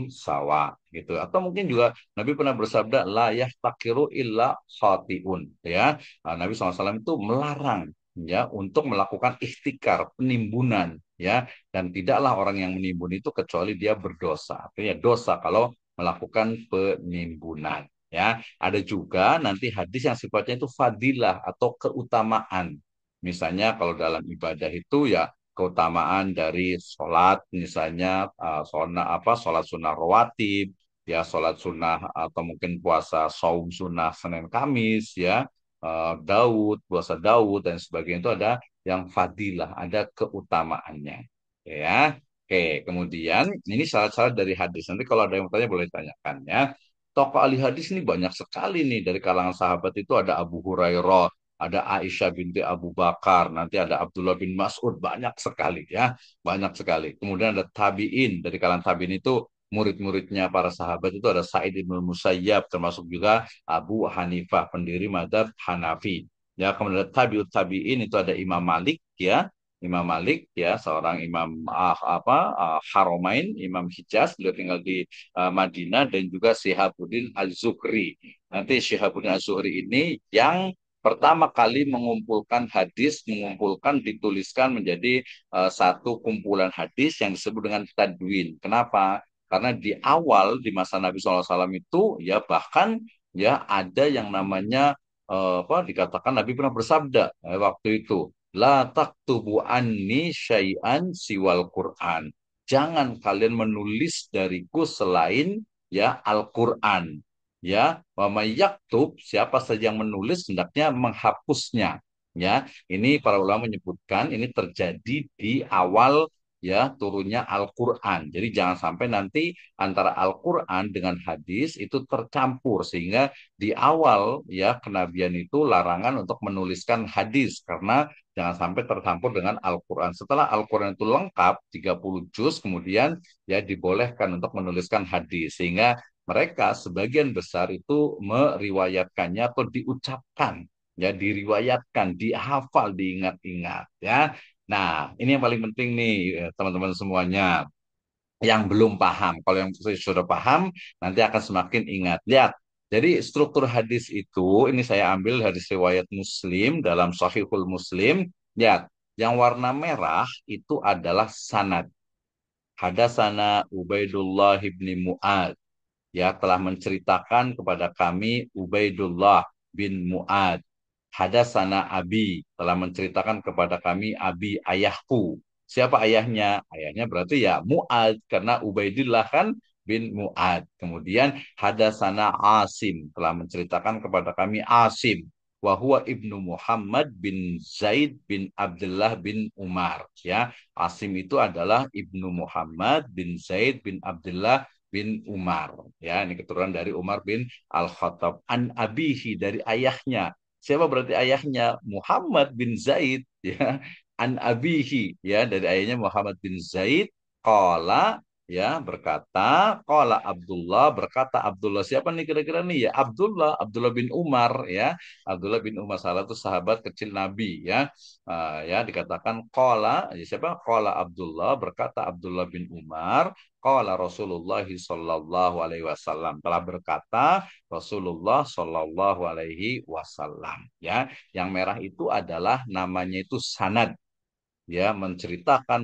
sawa gitu, atau mungkin juga Nabi pernah bersabda la yahtakiru illa khatiun, ya. Nabi SAW itu melarang ya untuk melakukan ikhtikar, penimbunan, ya, dan tidaklah orang yang menimbun itu kecuali dia berdosa. Artinya dosa kalau melakukan penimbunan, ya. Ada juga nanti hadis yang sifatnya itu fadilah atau keutamaan. Misalnya kalau dalam ibadah itu ya keutamaan dari sholat, misalnya sholat sunnah rawatib, ya sholat sunnah atau mungkin puasa saum sunnah Senin Kamis, ya, Daud, puasa Daud dan sebagainya, itu ada yang fadilah, ada keutamaannya, ya. Oke, kemudian ini syarat-syarat dari hadis. Nanti kalau ada yang bertanya boleh tanyakan, ya. Tokoh ahli hadis ini banyak sekali nih, dari kalangan sahabat itu ada Abu Hurairah, ada Aisyah binti Abu Bakar, nanti ada Abdullah bin Mas'ud, banyak sekali, ya, banyak sekali. Kemudian ada tabiin, dari kalangan tabiin itu murid-muridnya para sahabat itu ada Sa'id bin Musayyab, termasuk juga Abu Hanifah, pendiri mazhab Hanafi. Ya, kemudian tabiut tabiin itu ada Imam Malik, ya. Imam Malik, ya, seorang imam Haramain, Imam Hijaz, beliau tinggal di Madinah, dan juga Syihabuddin Az-Zuhri. Nanti Syihabuddin Az-Zuhri ini yang pertama kali mengumpulkan hadis, dituliskan menjadi satu kumpulan hadis yang disebut dengan tadwin. Kenapa? Karena di awal di masa Nabi SAW itu ya bahkan ya ada yang namanya dikatakan Nabi pernah bersabda waktu itu, la taktubu anni syai'an siwal Quran. Jangan kalian menulis dariku selain ya Al-Quran. Ya, wa may yaktub, siapa saja yang menulis hendaknya menghapusnya. Ya, ini para ulama menyebutkan ini terjadi di awal ya turunnya Al-Quran. Jadi jangan sampai nanti antara Al-Quran dengan hadis itu tercampur, sehingga di awal ya kenabian itu larangan untuk menuliskan hadis karena jangan sampai tercampur dengan Al-Quran. Setelah Al-Quran itu lengkap 30 juz, kemudian ya dibolehkan untuk menuliskan hadis, sehingga mereka sebagian besar itu meriwayatkannya atau diucapkan, ya, diriwayatkan, dihafal, diingat-ingat, ya. Nah, ini yang paling penting nih, teman-teman semuanya yang belum paham. Kalau yang sudah paham, nanti akan semakin ingat. Lihat, jadi struktur hadis itu, ini saya ambil hadis riwayat Muslim dalam Sahihul Muslim. Lihat, yang warna merah itu adalah sanad. Hadasana Ubaidullah ibni Mu'ad, ya, telah menceritakan kepada kami Ubaidullah bin Mu'ad. Hadasana Abi, telah menceritakan kepada kami Abi, ayahku. Siapa ayahnya? Ayahnya berarti ya Mu'ad, karena Ubaidillah kan bin Mu'ad. Kemudian Hadasana Asim, telah menceritakan kepada kami Asim. Wahwa ibnu Muhammad bin Zaid bin Abdullah bin Umar. Ya, Asim itu adalah ibnu Muhammad bin Zaid bin Abdullah bin Umar. Ya, ini keturunan dari Umar bin Al-Khattab. An abihi, dari ayahnya. Siapa berarti ayahnya? Muhammad bin Zaid, ya. An abihi, ya, dari ayahnya Muhammad bin Zaid. Qala, ya, berkata, qala Abdullah, berkata Abdullah. Siapa nih kira-kira nih? Ya, Abdullah bin Umar, ya. Abdullah bin Umar, salah satu sahabat kecil Nabi, ya. Ya, dikatakan qala, ya, siapa? Qala Abdullah, berkata Abdullah bin Umar, qala Rasulullah sallallahu alaihi wasallam, telah berkata Rasulullah sallallahu alaihi wasallam, ya. Yang merah itu adalah namanya itu sanad, ya, menceritakan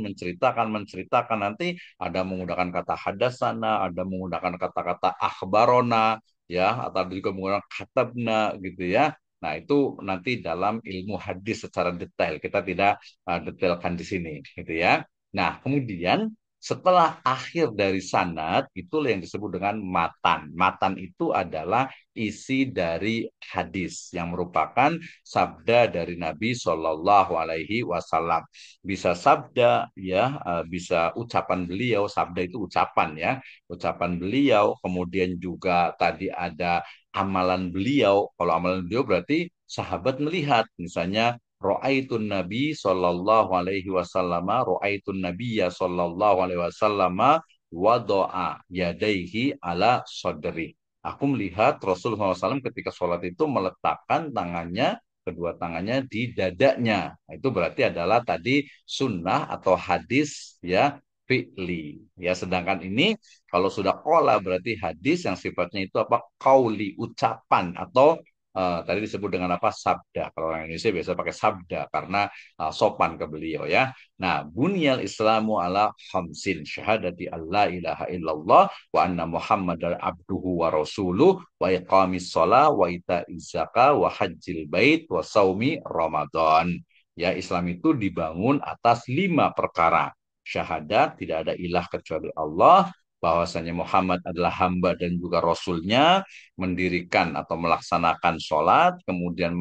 nanti ada menggunakan kata hadasana, ada menggunakan kata-kata akhbarona, ya, atau juga menggunakan katabna gitu, ya. Nah, itu nanti dalam ilmu hadis secara detail, kita tidak detailkan di sini gitu, ya. Nah, kemudian Setelah akhir dari sanad, itulah yang disebut dengan matan. Matan itu adalah isi dari hadis yang merupakan sabda dari Nabi Shallallahu Alaihi Wasallam. Bisa sabda, ya, bisa ucapan beliau. Sabda itu ucapan, ya, ucapan beliau. Kemudian juga tadi ada amalan beliau. Kalau amalan beliau berarti sahabat melihat, misalnya Ra'aitun Nabi sallallahu alaihi wasallam, ra'aitun Nabiyya sallallahu alaihi wasallam wada'a yadaihi ala sadri. Aku melihat Rasulullah SAW ketika sholat itu meletakkan tangannya, kedua tangannya di dadanya. Itu berarti adalah tadi sunnah atau hadis, ya, fi'li. Ya, sedangkan ini kalau sudah qala berarti hadis yang sifatnya itu apa? Qauli, ucapan, atau tadi disebut dengan apa? Sabda. Kalau orang Indonesia biasa pakai sabda karena sopan ke beliau, ya. Nah, bunyal Islamu ala khamsin syahadati alla ilaha illallah wa anna Muhammadar abduhu wa rasuluh wa iqamis shalah wa ita'iz zakah wa hajjil bait wa saumi Ramadan. Ya, Islam itu dibangun atas 5 perkara. Syahadat, tidak ada ilah kecuali Allah, bahwasanya Muhammad adalah hamba dan juga rasulnya, mendirikan atau melaksanakan sholat, kemudian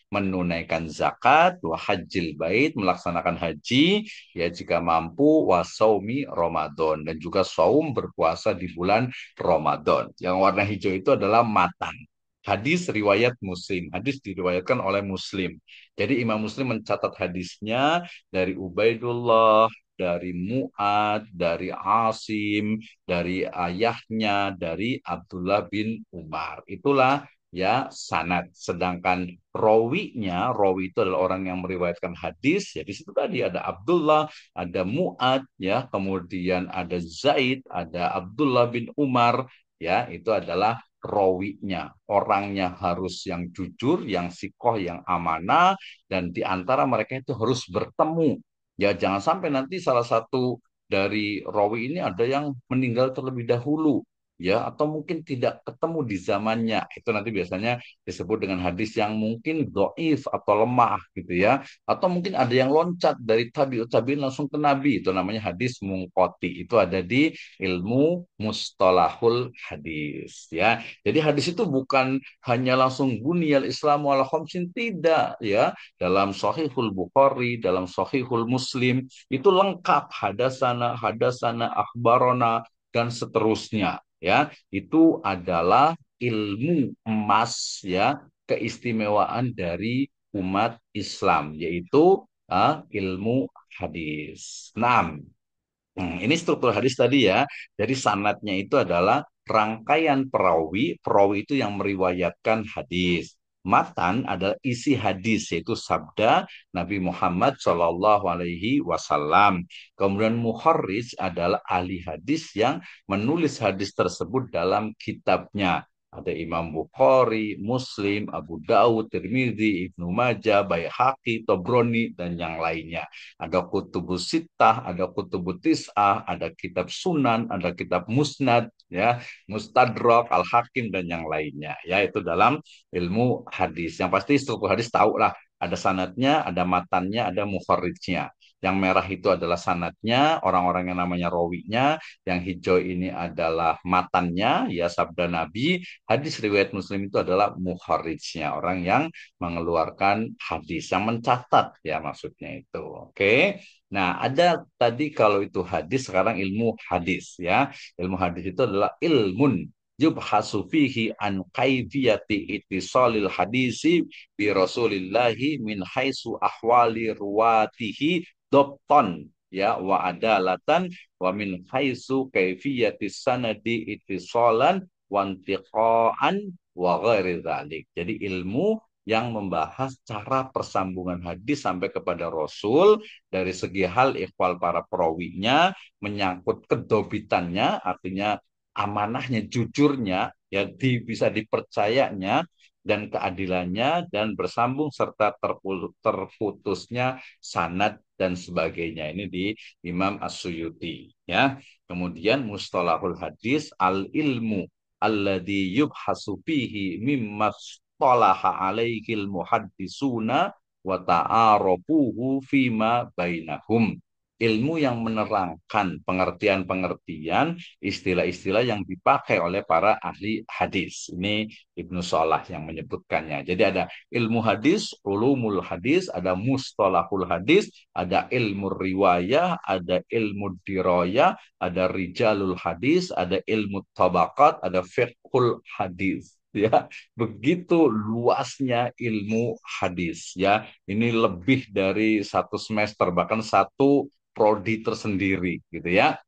menunaikan zakat, wa hajjil bait, melaksanakan haji, ya jika mampu, wa saumi Ramadan, dan juga saum, berpuasa di bulan Ramadan. Yang warna hijau itu adalah matan. Hadis riwayat Muslim. Hadis diriwayatkan oleh Muslim. Jadi Imam Muslim mencatat hadisnya dari Ubaidullah, dari Mu'ad, dari Asim, dari ayahnya, dari Abdullah bin Umar. Itulah, ya, sanad. Sedangkan rawinya, rawi itu adalah orang yang meriwayatkan hadis. Ya, di situ tadi ada Abdullah, ada Mu'ad, ya, kemudian ada Zaid, ada Abdullah bin Umar, ya, itu adalah rawinya. Orangnya harus yang jujur, yang sikoh, yang amanah, dan di antara mereka itu harus bertemu. Ya, jangan sampai nanti salah satu dari rawi ini ada yang meninggal terlebih dahulu, ya, atau mungkin tidak ketemu di zamannya. Itu nanti biasanya disebut dengan hadis yang mungkin dhaif atau lemah, gitu, ya. Atau mungkin ada yang loncat dari tabi'ut tabi'in langsung ke Nabi. Itu namanya hadis mungqati. Itu ada di ilmu mustalahul hadis, ya. Jadi hadis itu bukan hanya langsung buniyal Islamu ala khamsin, tidak, ya. Dalam Sahihul Bukhari, dalam Sahihul Muslim, itu lengkap hadasana, hadasana, akhbarona, dan seterusnya. Ya, itu adalah ilmu emas, ya, keistimewaan dari umat Islam, yaitu ilmu hadis. 6. Ini struktur hadis tadi, ya. Jadi sanadnya itu adalah rangkaian perawi, perawi itu yang meriwayatkan hadis. Matan adalah isi hadis, yaitu sabda Nabi Muhammad Shallallahu Alaihi Wasallam. Kemudian muharris adalah ahli hadis yang menulis hadis tersebut dalam kitabnya. Ada Imam Bukhari, Muslim, Abu Dawud, Tirmidzi, Ibnu Majah, Baihaqi, Tobroni, dan yang lainnya. Ada kutubus sittah, ada kutubus tis'ah, ada kitab sunan, ada kitab musnad, ya, mustadrak, al-hakim, dan yang lainnya. Ya, itu dalam ilmu hadis. Yang pasti struktur hadis tahu lah. Ada sanadnya, ada matannya, ada mukharrijnya. Yang merah itu adalah sanadnya, orang-orang yang namanya rawinya. Yang hijau ini adalah matannya, ya, sabda Nabi. Hadis riwayat Muslim itu adalah mukharrijnya, orang yang mengeluarkan hadis, yang mencatat, ya, maksudnya itu. Oke. Nah, ada tadi kalau itu hadis, sekarang ilmu hadis, ya. Ilmu hadis itu adalah ilmun yubhasu fihi an kaifiyati ittisalil hadisi bi Rasulillahi min haitsu ahwali ruwatihi dobton, ya, wa adalatan, wa min haitsu kaifiyati sanadi ittisalan wa intiqaan wa ghairi dzalik. Jadi ilmu yang membahas cara persambungan hadis sampai kepada Rasul dari segi hal ikhwal para perawinya, menyangkut kedobitannya, artinya amanahnya, jujurnya, ya, bisa dipercayanya, dan keadilannya, dan bersambung serta terputusnya sanad dan sebagainya. Ini di Imam As-Suyuti, ya. Kemudian mustalahul hadis al ilmu alladhi yubhasu fihi mimma talaha alaihil muhaddisuna wa ta'arafuhu fima bainahum. ilmu yang menerangkan pengertian-pengertian istilah-istilah yang dipakai oleh para ahli hadis. Ini Ibnu Shalah yang menyebutkannya. Jadi ada ilmu hadis, ulumul hadis, ada mustalahul hadis, ada ilmu riwayah, ada ilmu diroyah, ada rijalul hadis, ada ilmu tabaqat, ada fiqhul hadis. Ya, begitu luasnya ilmu hadis. Ya, ini lebih dari satu semester, bahkan satu prodi tersendiri, gitu ya.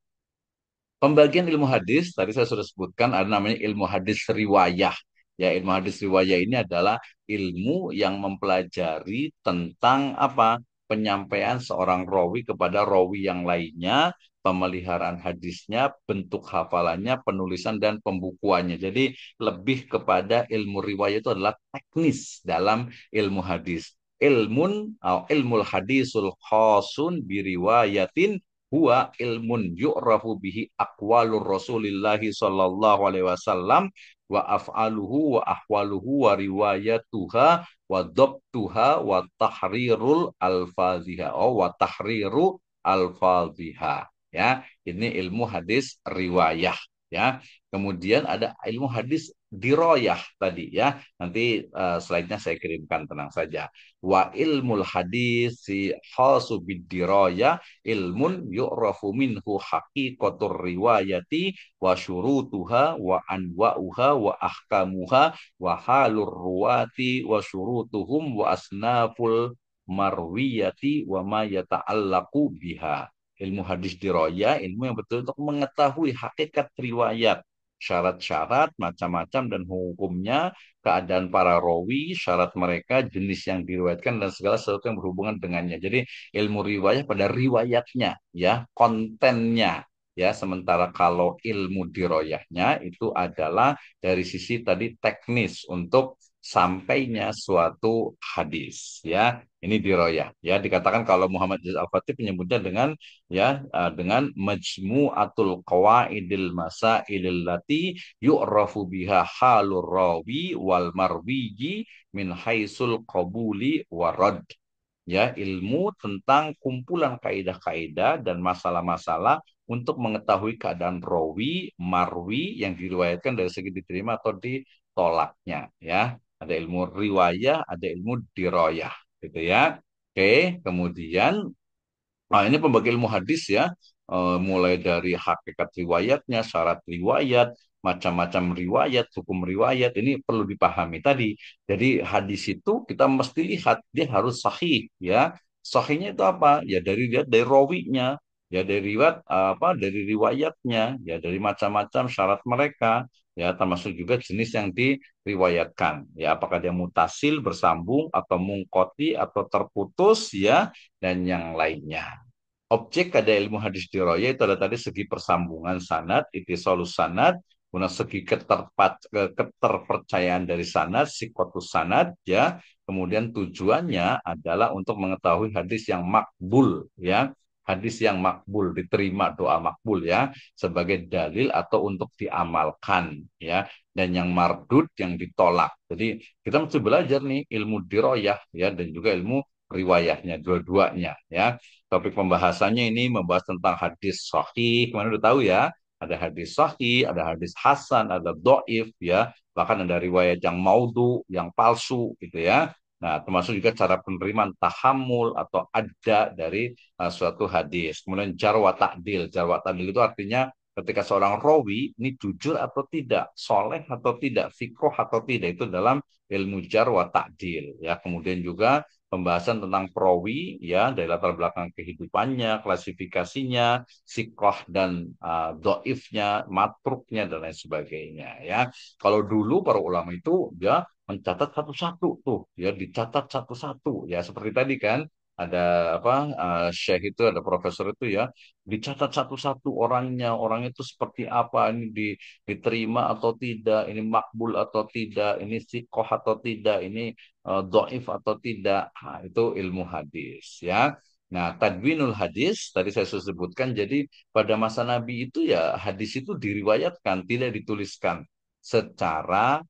Pembagian ilmu hadis, tadi saya sudah sebutkan, ada namanya ilmu hadis riwayah. Ya, ilmu hadis riwayah ini adalah ilmu yang mempelajari tentang apa? Penyampaian seorang rawi kepada rawi yang lainnya, pemeliharaan hadisnya, bentuk hafalannya, penulisan dan pembukuannya. Jadi lebih kepada ilmu riwayah itu adalah teknis dalam ilmu hadis. Ilmul hadisul khasun biriwayatin huwa ilmun yu'rafu bihi aqwalur Rasulillahi sallallahu alaihi wasallam wa af'aluhu wa ahwaluhu wa riwayatuha wa dhabtuha wa tahrirul alfaziha wa tahriru alfaziha. Ya, ini ilmu hadis riwayah. Ya, kemudian ada ilmu hadis diroyah tadi ya. Nanti slide-nya saya kirimkan, tenang saja. Wa ilmul hadis si khasu bidiraya ilmun yu'rafu minhu haqiqatur riwayati wa syurutuha wa anwa'uha wa ahkamuha wa halur ruwati wa syurutuhum wa asnaful marwiyati wa ma yata'allaqu biha. Ilmu hadis diroya, ilmu yang betul untuk mengetahui hakikat riwayat, syarat-syarat, macam-macam dan hukumnya, keadaan para rawi, syarat mereka, jenis yang diriwayatkan dan segala sesuatu yang berhubungan dengannya. Jadi ilmu riwayat pada riwayatnya, ya, kontennya, ya. Sementara kalau ilmu diroyahnya itu adalah dari sisi tadi teknis untuk sampainya suatu hadis, ya. Ini diroyah, ya. Dikatakan kalau Muhammad Al-Fatih menyebutnya dengan dengan majmu'atul qawaidil masailil lati yu'rafu biha halur rawi wal marwiji min haisul qabuli warad. Ya, ilmu tentang kumpulan kaidah-kaidah dan masalah-masalah untuk mengetahui keadaan rawi, marwi yang diriwayatkan dari segi diterima atau ditolaknya, ya. Ada ilmu riwayah, ada ilmu diroyah, gitu ya. Oke, kemudian ini pembagian ilmu hadis ya. Mulai dari hakikat riwayatnya, syarat riwayat, macam-macam riwayat, hukum riwayat, ini perlu dipahami tadi. Jadi hadis itu kita mesti lihat dia harus sahih ya. Sahihnya itu apa? Ya dari lihat dari rawinya, ya dari riwayat apa? Dari riwayatnya, ya dari macam-macam syarat mereka, ya termasuk juga jenis yang diriwayatkan. Ya apakah dia mutasil, bersambung atau mungkoti atau terputus ya, dan yang lainnya. Objek pada ilmu hadis diroya itu ada tadi segi persambungan sanad, ittisalus sanad, kemudian segi keterpercayaan dari sanad, sikotus sanad, ya. Kemudian tujuannya adalah untuk mengetahui hadis yang makbul, ya. Hadis yang makbul, diterima doa makbul, ya, sebagai dalil atau untuk diamalkan, ya. Dan yang mardud, yang ditolak. Jadi kita mesti belajar nih ilmu diroyah, ya, dan juga ilmu riwayahnya, dua-duanya, ya. Topik pembahasannya ini membahas tentang hadis sahih. Kemarin udah tahu ya, ada hadis sahih, ada hadis hasan, ada doif ya, bahkan ada riwayat yang maudhu, yang palsu gitu ya. Nah, termasuk juga cara penerimaan tahammul atau ada dari suatu hadis. Kemudian jarwa ta'dil. Jarwa ta'dil itu artinya ketika seorang rawi ini jujur atau tidak, soleh atau tidak, fikoh atau tidak, itu dalam ilmu jarwa ta'dil ya. Kemudian juga pembahasan tentang perawi ya dari latar belakang kehidupannya, klasifikasinya, sikoh dan doifnya, matruknya dan lain sebagainya ya. Kalau dulu para ulama itu ya mencatat satu-satu tuh ya, dicatat satu-satu ya, seperti tadi kan ada apa syekh itu, ada profesor itu ya, dicatat satu-satu orangnya, orang itu seperti apa, ini diterima atau tidak, ini makbul atau tidak, ini sikoh atau tidak, ini doif atau tidak. Nah, itu ilmu hadis ya. Nah, tadwinul hadis tadi saya sudah sebutkan. Jadi pada masa Nabi itu ya hadis itu diriwayatkan, tidak dituliskan secara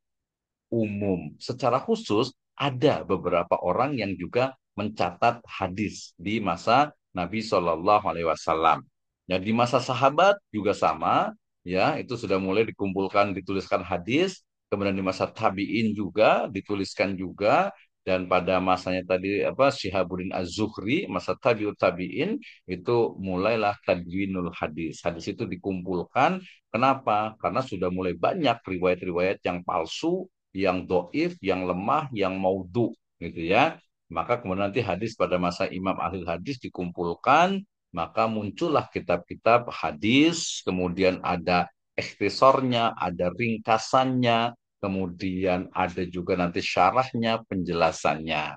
umum. Secara khusus ada beberapa orang yang juga mencatat hadis di masa Nabi Shallallahu Alaihi Wasallam. Ya, di masa sahabat juga sama, ya itu sudah mulai dikumpulkan, dituliskan hadis. Kemudian di masa tabiin juga dituliskan juga, dan pada masanya tadi apa Syihabuddin Az-Zuhri, masa tabiut tabiin itu mulailah tadwinul hadis. Hadis itu dikumpulkan. Kenapa? Karena sudah mulai banyak riwayat-riwayat yang palsu, yang doif, yang lemah, yang maudhu, gitu ya. Maka kemudian nanti hadis pada masa Imam Ahli Hadis dikumpulkan, maka muncullah kitab-kitab hadis, kemudian ada ikhtisornya, ada ringkasannya, kemudian ada juga nanti syarahnya, penjelasannya.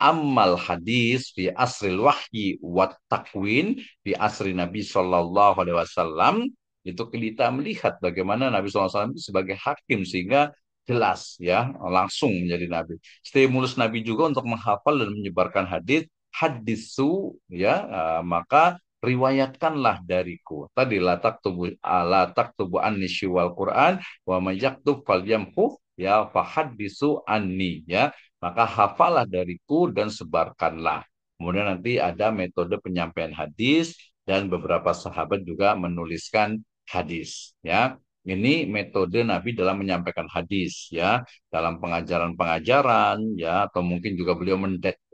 Amal hadis fi asril wahyi wat takwin di asri Nabi Shallallahu Alaihi Wasallam, itu kita melihat bagaimana Nabi SAW itu sebagai hakim sehingga jelas ya langsung menjadi Nabi. Stimulus Nabi juga untuk menghafal dan menyebarkan hadis, hadisu ya, maka riwayatkanlah dariku. Tadi latak tubuh anni wal Quran wa mayaktub fal yamhu ya fahadisu anni ya, maka hafalah dariku dan sebarkanlah. Kemudian nanti ada metode penyampaian hadis dan beberapa sahabat juga menuliskan hadis ya. Ini metode Nabi dalam menyampaikan hadis ya, dalam pengajaran-pengajaran ya, atau mungkin juga beliau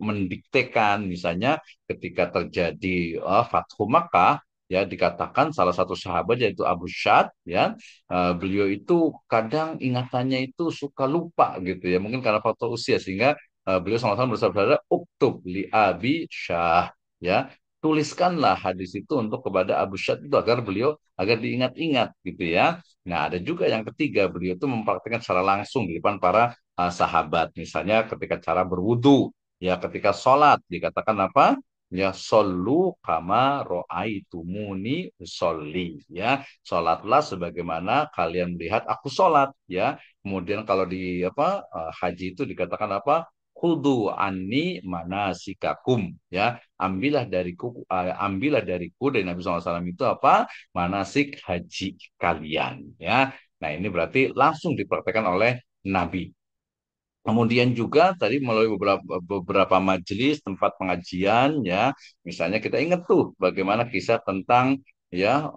mendiktekan, misalnya ketika terjadi Fathu Makkah ya, dikatakan salah satu sahabat yaitu Abu Syad ya, beliau itu kadang ingatannya itu suka lupa gitu ya, mungkin karena faktor usia, sehingga beliau sama-sama bersabda, uktub li Abi Syah ya, tuliskanlah hadis itu untuk kepada Abu Syad itu agar diingat-ingat gitu ya. Nah, ada juga yang ketiga, beliau itu mempraktikkan secara langsung di depan para sahabat, misalnya ketika cara berwudu ya, ketika sholat dikatakan apa ya, solu kama ro'aitumuni sholli ya, sholatlah sebagaimana kalian melihat aku sholat ya. Kemudian kalau di apa haji itu dikatakan apa, khudu anni manasikakum ya, ambillah dariku dari Nabi SAW itu apa, manasik haji kalian ya. Nah, ini berarti langsung dipraktekkan oleh Nabi. Kemudian juga tadi melalui beberapa majelis tempat pengajian ya, misalnya kita ingat tuh bagaimana kisah tentang ya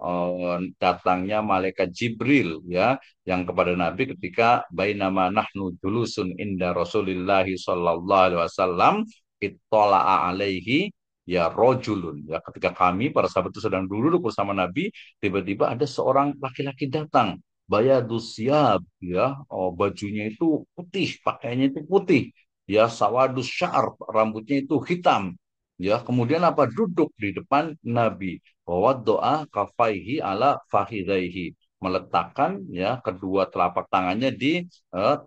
datangnya malaikat Jibril ya, yang kepada Nabi ketika bainama nahnu julusun inda Rasulillah sallallahu alaihi wasallam ittala'a alaihi ya rojulun ya, ketika kami para sahabat itu sedang duduk bersama Nabi, tiba-tiba ada seorang laki-laki datang, bayadus siab ya, bajunya itu putih, pakaiannya itu putih ya, sawadus syar, rambutnya itu hitam ya, kemudian apa, duduk di depan Nabi, bahwa doa kafaihi ala fahidaihi, meletakkan ya kedua telapak tangannya di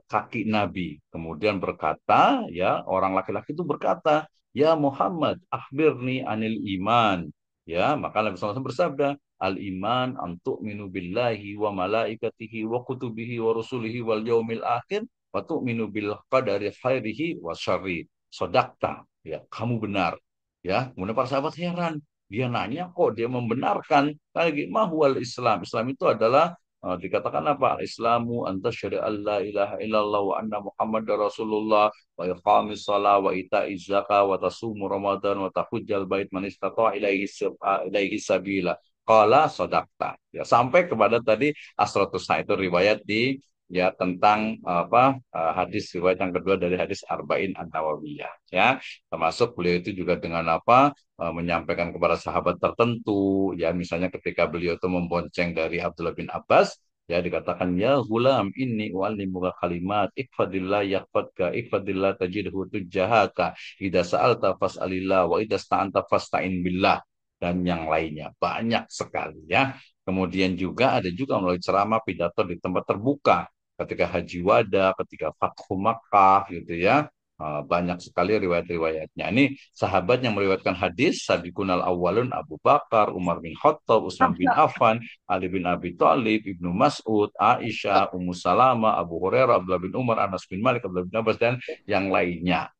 kaki Nabi, kemudian berkata ya, orang laki-laki itu berkata, ya Muhammad akhbirni anil iman ya, maka Nabi SAW bersabda, al-iman antuk minu billahi wa malaikatihi wa kutubihi wa rusulihi wal yaumil akhir wa tu'minu bil qadari khairihi wa syarri. Sodakta, ya kamu benar. Ya, kemudian para sahabat heran. Dia nanya kok dia membenarkan. Lagi mahwal Islam. Islam itu adalah dikatakan apa? Islamu anta syari'a la ilaha illallah wa anna Muhammad Rasulullah wa iqamis shalah wa ita'iz zakah wa tasumu ramadan wa tahujjal bait man istata'a ilaihi sabila. Qala sodakta. Ya, sampai kepada tadi asratus, nah itu riwayat di ya tentang apa hadis riwayat yang kedua dari hadis Arba'in An-Nawawiyah ya, termasuk beliau itu juga dengan apa menyampaikan kepada sahabat tertentu ya, misalnya ketika beliau itu membonceng dari Abdullah bin Abbas ya, dikatakan ya gulam inni u'allimuka kalimat ikfadillah yakfadka ikfadillah tajidhu tujahaka idza sa'alta fas'alillah wa idza sta'anta fasta'in billah, dan yang lainnya banyak sekali ya. Kemudian juga ada juga melalui ceramah pidato di tempat terbuka ketika Haji Wada, ketika Fathu Makkah gitu ya. Banyak sekali riwayat-riwayatnya. Ini sahabat yang meriwayatkan hadis, Sabiqunal Awwalun Abu Bakar, Umar bin Khattab, Utsman bin Affan, Ali bin Abi Thalib, Ibnu Mas'ud, Aisyah, Ummu Salama, Abu Hurairah, Abdullah bin Umar, Anas bin Malik, Abdullah bin Abbas, dan yang lainnya.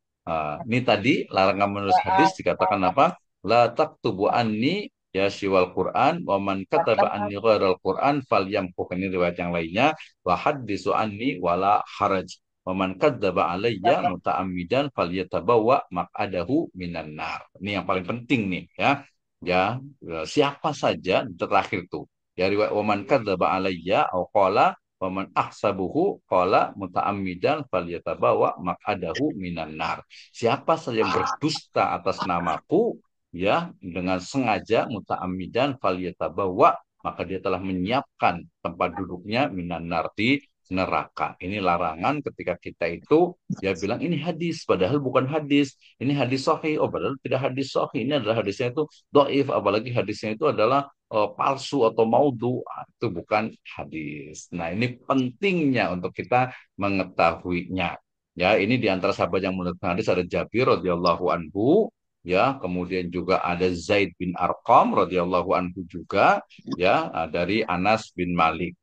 Ini tadi larangan menulis hadis dikatakan apa? La taktubu anni ya siwal Quran wa man kataba anni ghairal Quran falyamkuh, ini riwayat yang lainnya, wa haddisu anni wala haraj wa man kadzdzaba alayya muta'ammidan falyatabawa maq'adahu minan nar. Ini yang paling penting nih ya. ya, siapa saja terakhir tuh. Ya riwayat waman kadzdzaba alayya au qala waman ahsabuhu qala muta'ammidan falyatabawa maq'adahu minan nar. Siapa saja yang berdusta atas namaku ya dengan sengaja muta'ammidan falyatabawa maka dia telah menyiapkan tempat duduknya minan nar di neraka. Ini larangan ketika kita itu ya bilang ini hadis padahal bukan hadis. Ini hadis sahih. Oh, padahal tidak hadis sahih. Ini adalah hadisnya itu doif, apalagi hadisnya itu adalah palsu atau maudhu. Itu bukan hadis. Nah, ini pentingnya untuk kita mengetahuinya. Ya, ini di antara sahabat yang menurutkan hadis ada Jabir radhiyallahu anhu, ya, kemudian juga ada Zaid bin Arqam radhiyallahu anhu juga, ya, dari Anas bin Malik.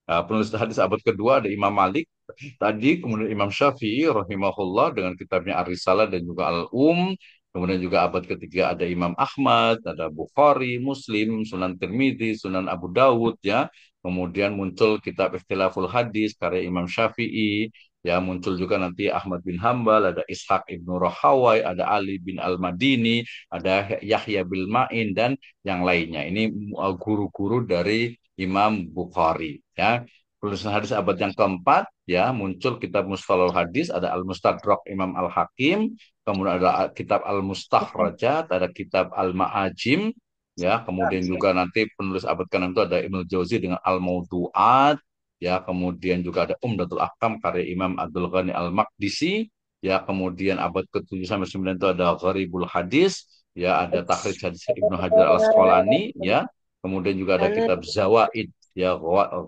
Penulis hadis abad kedua ada Imam Malik tadi, kemudian Imam Syafi'i rahimahullah dengan kitabnya Ar-Risalah dan juga Al-Um. Kemudian juga abad ketiga ada Imam Ahmad, ada Bukhari, Muslim, Sunan Tirmidzi, Sunan Abu Dawud ya. Kemudian muncul kitab Ikhtilaful Hadis karya Imam Syafi'i. Ya, muncul juga nanti Ahmad bin Hambal, ada Ishaq ibnu Rahawai, ada Ali bin Al-Madini, ada Yahya bin Ma'in dan yang lainnya. Ini guru-guru dari Imam Bukhari ya. Penulisan hadis abad yang keempat ya muncul kitab Mustalahul Hadis, ada Al-Mustadrak Imam Al-Hakim, kemudian ada kitab Al-Mustakhrajat, ada kitab Al-Ma'ajim ya, kemudian juga nanti penulis abad ke-6 itu ada Ibnu Jauzi dengan Al-Mawdu'at ya, kemudian juga ada Umdatul Ahkam karya Imam Abdul Ghani Al-Maqdisi ya, kemudian abad ke-7 sampai 9 itu ada Gharibul Hadis ya, ada Takhrij Hadis Ibnu Hajar Al-Asqalani ya, kemudian juga ada kitab Zawaid ya,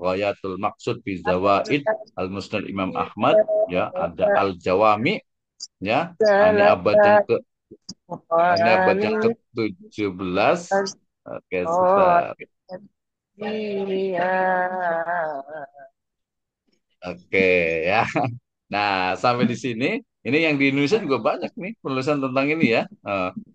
Ghayatul Maqsud fi Zawaid Al-Musnad Imam Ahmad ya, ada Al-Jawami ya. Ini abad yang ke ini abad yang ke-17. Oke, sebentar. Oke ya. Nah, sampai di sini, ini yang di Indonesia juga banyak nih penulisan tentang ini ya.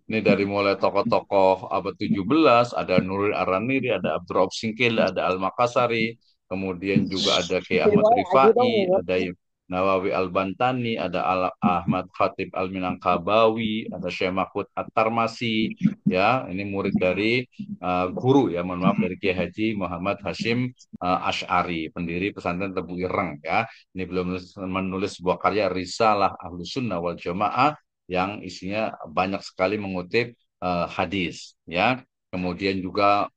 Ini dari mulai tokoh-tokoh abad 17, ada Nurul Araniri, ada Abdurrahman Singkil, ada Al-Makassari, kemudian juga ada Kiai Ahmad Rifai, ada Nawawi Al-Bantani, ada Ahmad Khatib Al-Minangkabawi, ada Syekh Mahfud At-Tarmasi, ya, ini murid dari guru ya, mohon maaf, dari Kiai Haji Muhammad Hashim Ash'ari, pendiri pesantren Tebu Ireng ya. Ini belum menulis sebuah karya Risalah Ahlus Sunnah wal Jamaah yang isinya banyak sekali mengutip hadis ya. Kemudian juga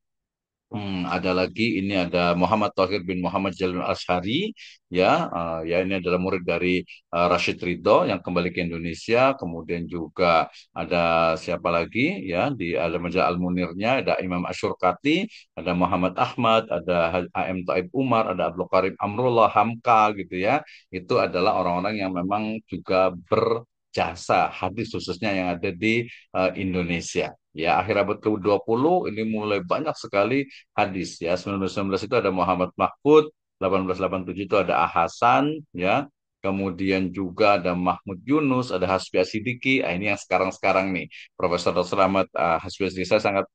ada lagi ini ada Muhammad Thaqir bin Muhammad Jalil Ashari ya, ya ini adalah murid dari Rashid Ridho yang kembali ke Indonesia. Kemudian juga ada siapa lagi ya di Al-Majah Al-Munirnya, ada Imam Asyurkati, ada Muhammad Ahmad, ada AM Taib Umar, ada Abdul Karim Amrullah Hamka gitu ya. Itu adalah orang-orang yang memang juga berjasa hadis khususnya yang ada di Indonesia. Ya, akhir abad ke-20 ini mulai banyak sekali hadis ya. 1919 itu ada Muhammad Mahfud, 1887 itu ada Ahasan ya. Kemudian juga ada Mahmud Yunus, ada Hasbi Asidiki. Ini yang sekarang-sekarang nih. Profesor Dr. Ahmad Hasbi Asidiki saya sangat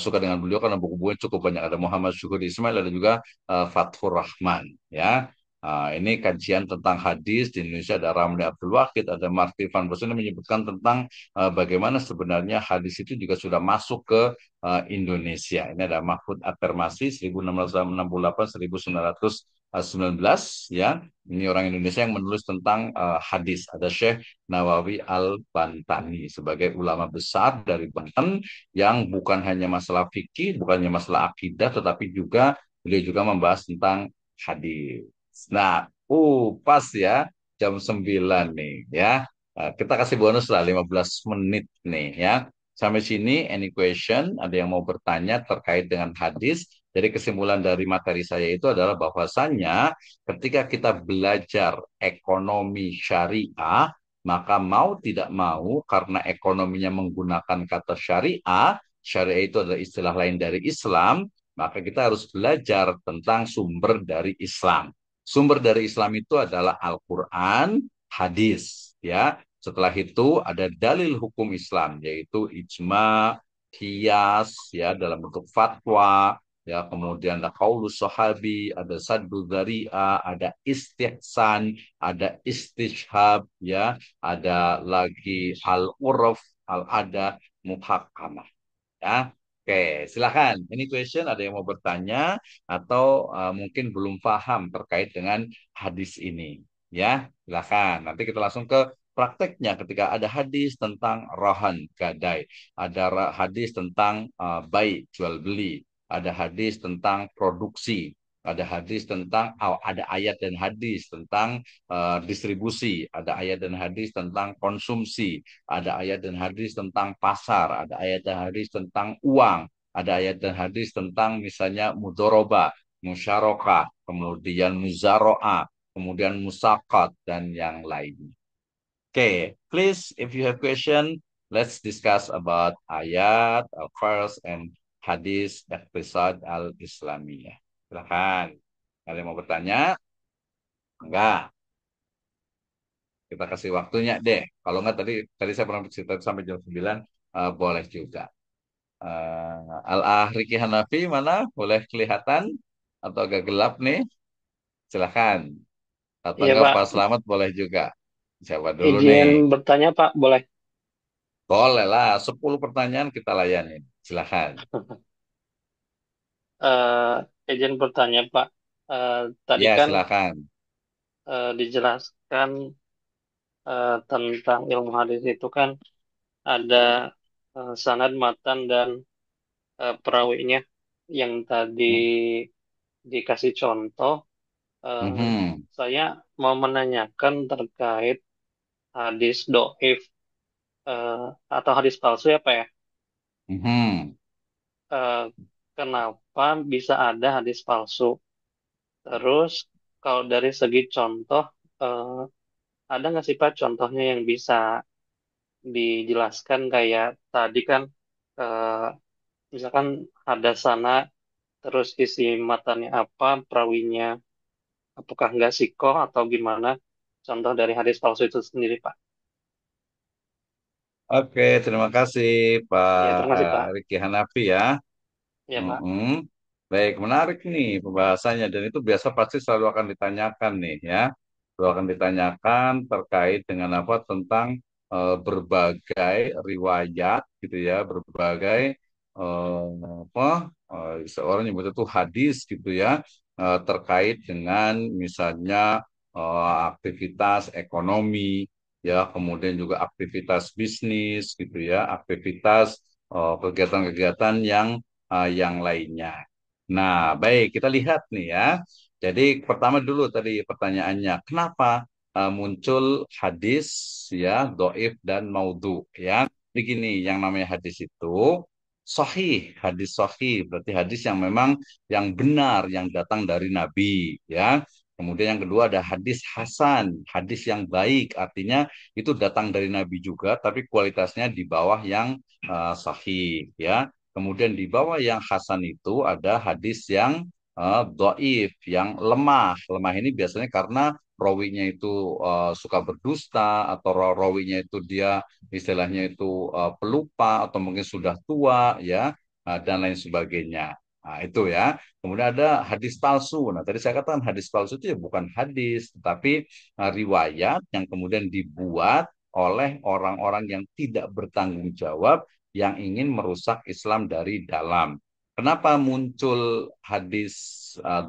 suka dengan beliau karena buku-bukunya cukup banyak. Ada Muhammad Syukur Ismail, ada juga Fathur Rahman ya. Ini kajian tentang hadis di Indonesia, ada Ramli Abdul Wahid, ada Marty Van Bosen yang menyebutkan tentang bagaimana sebenarnya hadis itu juga sudah masuk ke Indonesia. Ini ada Mahfud At-Termasi 1668-1919 ya. Ini orang Indonesia yang menulis tentang hadis. Ada Syekh Nawawi Al-Bantani sebagai ulama besar dari Banten yang bukan hanya masalah fikih, bukan hanya masalah akidah, tetapi juga beliau juga membahas tentang hadis. Nah, pas ya jam 9 nih ya. Kita kasih bonus lah 15 menit nih ya. Sampai sini, any question? Ada yang mau bertanya terkait dengan hadis? Jadi kesimpulan dari materi saya itu adalah bahwasannya ketika kita belajar ekonomi syariah, maka mau tidak mau karena ekonominya menggunakan kata syariah, syariah itu adalah istilah lain dari Islam, maka kita harus belajar tentang sumber dari Islam. Sumber dari Islam itu adalah Al-Quran, hadis. Ya, setelah itu ada dalil hukum Islam, yaitu ijma, qiyas, ya dalam bentuk fatwa, ya kemudian ada qaulus sahabi, ada saddu dzari'ah, ada istihsan, ada istishhab, ya ada lagi al-urf, al-ada, muhakkamah. Ya, Oke, silakan. Ini question ada yang mau bertanya atau mungkin belum paham terkait dengan hadis ini. Ya, silakan. Nanti kita langsung ke prakteknya ketika ada hadis tentang rohan gadai, ada hadis tentang baik jual beli, ada hadis tentang produksi, ada hadis tentang ada ayat dan hadis tentang distribusi, ada ayat dan hadis tentang konsumsi, ada ayat dan hadis tentang pasar, ada ayat dan hadis tentang uang, ada ayat dan hadis tentang misalnya mudoroba, musyarakah, kemudian muzaroah, kemudian musakat, dan yang lain. Okay, please, if you have question, let's discuss about ayat, al-Qur'an, and hadis episode al-Islamiyah. Silakan. Ada yang mau bertanya? Enggak. Kita kasih waktunya deh. Kalau enggak tadi tadi saya pernah cerita sampai jam 9, boleh juga. Al-Ahriki Hanafi mana? Boleh kelihatan atau agak gelap nih? Silahkan. Atau Iya enggak Pak, Pak Selamat boleh juga. Siapa dulu nih? izin bertanya Pak, boleh? Boleh lah, 10 pertanyaan kita layanin. Silahkan. Izin bertanya Pak, tadi Ya, kan silahkan. dijelaskan tentang ilmu hadis itu kan ada sanad, matan, dan perawinya yang tadi dikasih contoh. eh, Mhm. saya mau menanyakan terkait hadis doif eh, atau hadis palsu ya Pak ya. Mhm. Eh, Kenapa bisa ada hadis palsu? Terus kalau dari segi contoh, eh, ada nggak sih Pak contohnya yang bisa dijelaskan kayak tadi kan, eh, misalkan ada sana, terus isi matanya apa, perawinya, apakah nggak sikoh atau gimana? Contoh dari hadis palsu itu sendiri Pak. Oke, terima kasih Pak Ya, terima kasih Pak. Riki Hanafi ya. Ya Pak. Mm-mm. Baik, menarik nih pembahasannya dan itu biasa pasti selalu akan ditanyakan nih ya. Selalu akan ditanyakan terkait dengan apa tentang berbagai riwayat gitu ya, berbagai apa seorang nyebut itu hadis gitu ya terkait dengan misalnya aktivitas ekonomi ya, kemudian juga aktivitas bisnis gitu ya, aktivitas kegiatan-kegiatan yang lainnya. Nah, baik, kita lihat nih ya. Jadi pertama dulu tadi pertanyaannya, kenapa muncul hadis ya, doif dan maudhu ya? Begini, yang namanya hadis itu hadis sahih, berarti hadis yang memang yang benar, yang datang dari Nabi ya. Kemudian yang kedua ada hadis hasan, hadis yang baik, artinya itu datang dari Nabi juga, tapi kualitasnya di bawah yang sahih ya. Kemudian di bawah yang hasan itu ada hadis yang doif, yang lemah. Lemah ini biasanya karena rawinya itu suka berdusta atau rawinya itu dia istilahnya itu pelupa atau mungkin sudah tua ya dan lain sebagainya. Nah, itu ya. Kemudian ada hadis palsu. Nah, tadi saya katakan hadis palsu itu ya bukan hadis, tetapi riwayat yang kemudian dibuat oleh orang-orang yang tidak bertanggung jawab yang ingin merusak Islam dari dalam. Kenapa muncul hadis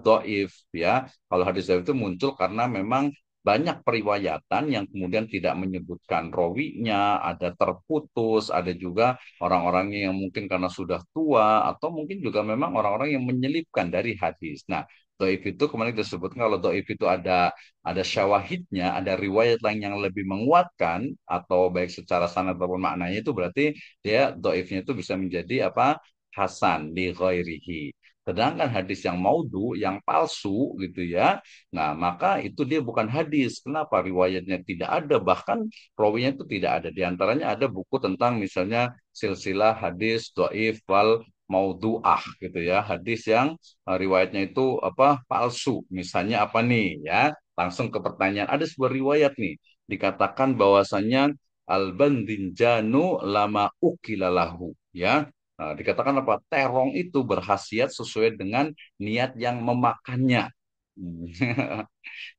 doif ya? Kalau hadis doif itu muncul karena memang banyak periwayatan yang kemudian tidak menyebutkan rawinya, ada terputus, ada juga orang-orang yang mungkin karena sudah tua atau mungkin juga memang orang-orang yang menyelipkan dari hadis. Nah, doif itu kemarin disebutkan kalau doif itu ada syawahidnya, ada riwayat lain yang lebih menguatkan atau baik secara sanad ataupun maknanya itu berarti dia doifnya itu bisa menjadi apa hasan li ghairihi. Sedangkan hadis yang maudhu, yang palsu gitu ya, nah maka itu dia bukan hadis. Kenapa? Riwayatnya tidak ada, bahkan rawinya itu tidak ada. Di antaranya ada buku tentang misalnya silsilah hadis doif wal maudhu'ah gitu ya, hadis yang riwayatnya itu apa palsu. Misalnya apa nih ya? Langsung ke pertanyaan. Ada sebuah riwayat nih dikatakan bahwasannya al-bandinjanu lama ukilalahu ya. Nah, dikatakan apa? Terong itu berkhasiat sesuai dengan niat yang memakannya.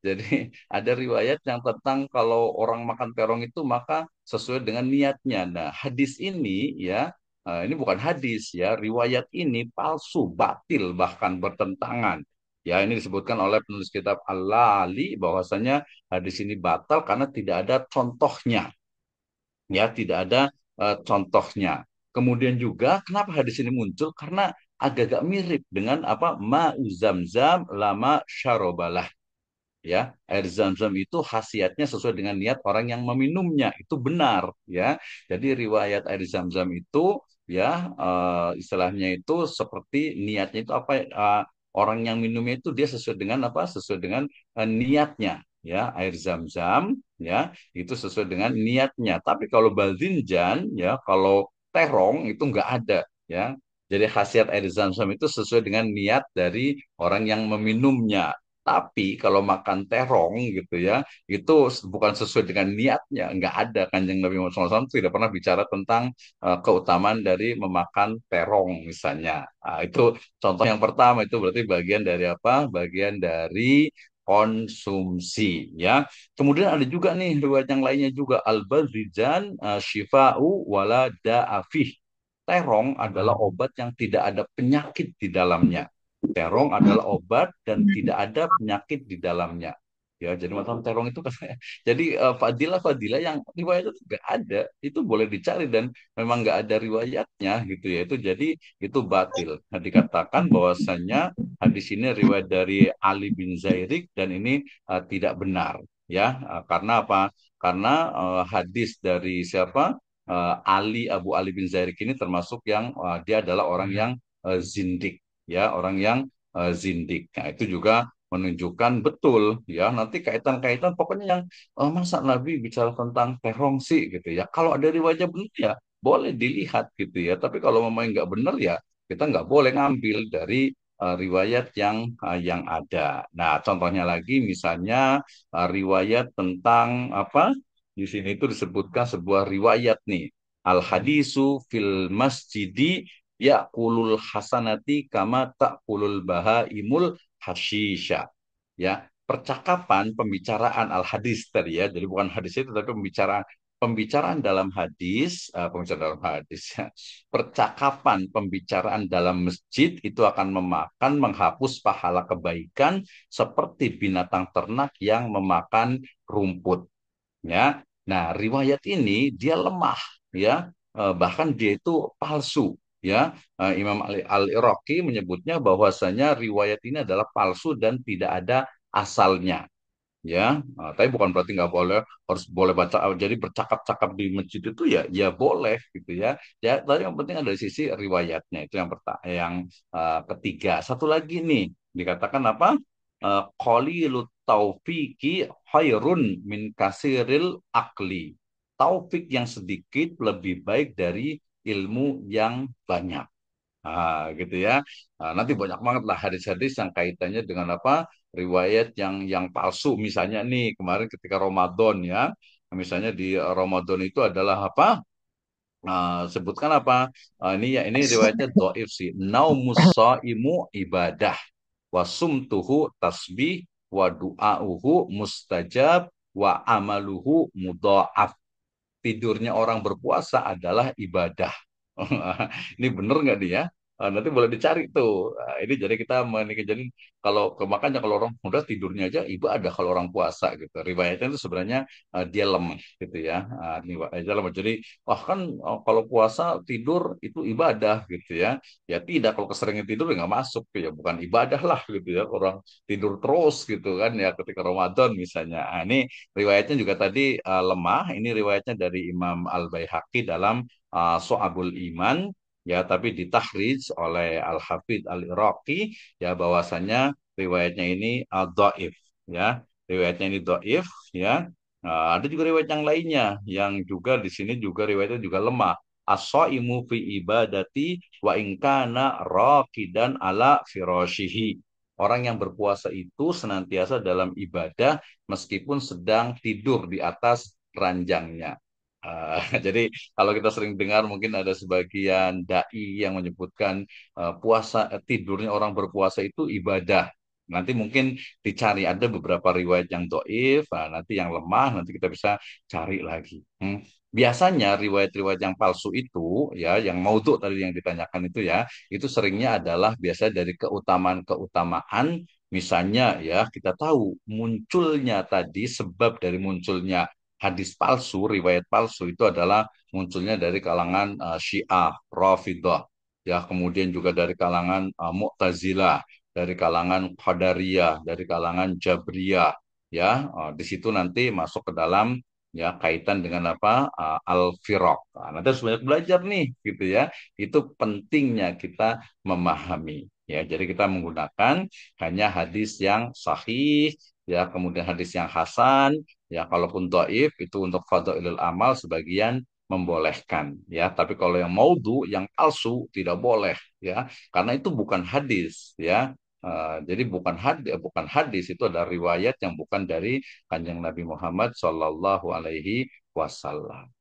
Jadi ada riwayat yang tentang kalau orang makan terong itu maka sesuai dengan niatnya. Nah, hadis ini ya Ini bukan hadis ya, riwayat ini palsu, batil, bahkan bertentangan. Ya, ini disebutkan oleh penulis kitab Al-Lali bahwasanya hadis ini batal karena tidak ada contohnya. Ya, tidak ada contohnya. Kemudian juga kenapa hadis ini muncul? Karena agak-agak mirip dengan apa ma'u zamzam lama syarobalah. Ya, air zam-zam itu khasiatnya sesuai dengan niat orang yang meminumnya. Itu benar, ya. Jadi riwayat air zam-zam itu, ya, istilahnya itu seperti niatnya itu apa? Orang yang minumnya itu dia sesuai dengan apa? Sesuai dengan niatnya, ya. Air zam-zam, ya, itu sesuai dengan niatnya. Tapi kalau balzinjan, ya, kalau terong itu nggak ada, ya. Jadi khasiat air zam-zam itu sesuai dengan niat dari orang yang meminumnya. Tapi kalau makan terong gitu ya, itu bukan sesuai dengan niatnya. Nggak ada. Kanjeng Nabi Muhammad SAW tidak pernah bicara tentang keutamaan dari memakan terong misalnya. Nah, itu contoh yang pertama, itu berarti bagian dari apa? Bagian dari konsumsi ya. Kemudian ada juga nih riwayat yang lainnya juga al-bazijan syifa'u wala da'afih. Terong adalah obat yang tidak ada penyakit di dalamnya. Terong adalah obat dan tidak ada penyakit di dalamnya. Ya, jadi macam terong itu kan. Jadi fadilah-fadilah yang riwayat itu nggak ada, itu boleh dicari dan memang nggak ada riwayatnya gitu ya. Itu jadi itu batil. Nah, dikatakan bahwasannya hadis ini riwayat dari Ali bin Zairik dan ini tidak benar ya. Karena apa? Karena hadis dari siapa? Abu Ali bin Zairik ini termasuk yang dia adalah orang yang zindik ya, orang yang zindik. Nah, itu juga menunjukkan betul ya, nanti kaitan-kaitan pokoknya yang masa Nabi bicara tentang terong sih gitu ya. Kalau ada riwayatnya benar ya boleh dilihat gitu ya, tapi kalau memang nggak benar ya kita nggak boleh ngambil dari riwayat yang ada. Nah, contohnya lagi misalnya riwayat tentang apa, di sini itu disebutkan sebuah riwayat nih, al hadisu fil masjidi ya kulul hasanati kama tak kulul bahaimul hasisha. Ya, percakapan pembicaraan al hadis tadi ya, jadi bukan hadis itu tapi pembicaraan pembicaraan dalam hadis, pembicaraan dalam hadis ya. Percakapan pembicaraan dalam masjid itu akan memakan menghapus pahala kebaikan seperti binatang ternak yang memakan rumput ya. Nah, riwayat ini dia lemah ya. Bahkan dia itu palsu ya. Imam Al-Iraqi menyebutnya bahwasanya riwayat ini adalah palsu dan tidak ada asalnya ya. Tapi bukan berarti nggak boleh, harus boleh baca, jadi bercakap-cakap di masjid itu ya ya boleh gitu ya. Ya, tapi yang penting ada di sisi riwayatnya, itu yang yang ketiga. Satu lagi nih dikatakan apa? Qalilut taufiki khairun min kasiril akli. Taufik yang sedikit lebih baik dari ilmu yang banyak. Gitu ya. Nanti banyak banget lah hadis-hadis yang kaitannya dengan apa? Riwayat yang palsu. Misalnya nih kemarin ketika Ramadan ya. Misalnya di Ramadan itu adalah apa? Sebutkan apa? Ini riwayatnya dhaif sih. Naumus shaimu ibadah wa sumtuhu tasbih wa du'auhu mustajab wa amaluhu mudha'af. Tidurnya orang berpuasa adalah ibadah. Ini bener nggak nih ya? Nanti boleh dicari tuh. Ini jadi kita menikah. Jadi kalau makanya kalau orang muda tidurnya aja ibadah kalau orang puasa gitu. Riwayatnya itu sebenarnya dia lemah gitu ya. Dia lemah. Jadi wah kan kalau puasa tidur itu ibadah gitu ya. Ya tidak, kalau keseringan tidur ya nggak masuk ya, bukan ibadah lah gitu ya. Orang tidur terus gitu kan ya ketika Ramadan misalnya. Ini riwayatnya juga tadi lemah. Ini riwayatnya dari Imam Al-Baihaqi dalam So'abul Iman ya, tapi ditahrij oleh Al-Hafidh Al-Iraqi ya, bahwasanya riwayatnya ini dhaif ya. Riwayatnya ini dhaif ya. Ada juga riwayat yang lainnya yang juga di sini juga riwayatnya juga lemah. As-shaimu fi ibadati wa in kana raqidan ala firashihi. Orang yang berpuasa itu senantiasa dalam ibadah meskipun sedang tidur di atas ranjangnya. Jadi kalau kita sering dengar mungkin ada sebagian dai yang menyebutkan tidurnya orang berpuasa itu ibadah. Nanti mungkin dicari ada beberapa riwayat yang doif, nanti yang lemah, nanti kita bisa cari lagi. Biasanya riwayat-riwayat yang palsu itu, ya, yang maudhu tadi yang ditanyakan itu ya, itu seringnya adalah biasa dari keutamaan-keutamaan. Misalnya ya, kita tahu munculnya tadi sebab dari munculnya hadis palsu, riwayat palsu itu adalah munculnya dari kalangan Syiah, Rafidhah, ya, kemudian juga dari kalangan Mu'tazilah, dari kalangan Qadariyah, dari kalangan Jabriyah, ya. Di situ nanti masuk ke dalam ya kaitan dengan apa al-firaq. Nanti harus banyak belajar nih gitu ya. Itu pentingnya kita memahami ya. Jadi kita menggunakan hanya hadis yang sahih ya, kemudian hadis yang hasan ya, kalaupun dhaif itu untuk fadhailul amal sebagian membolehkan ya, tapi kalau yang maudhu yang palsu tidak boleh ya, karena itu bukan hadis ya. Jadi bukan hadis itu adalah riwayat yang bukan dari Kanjeng Nabi Muhammad Shallallahu Alaihi Wasallam.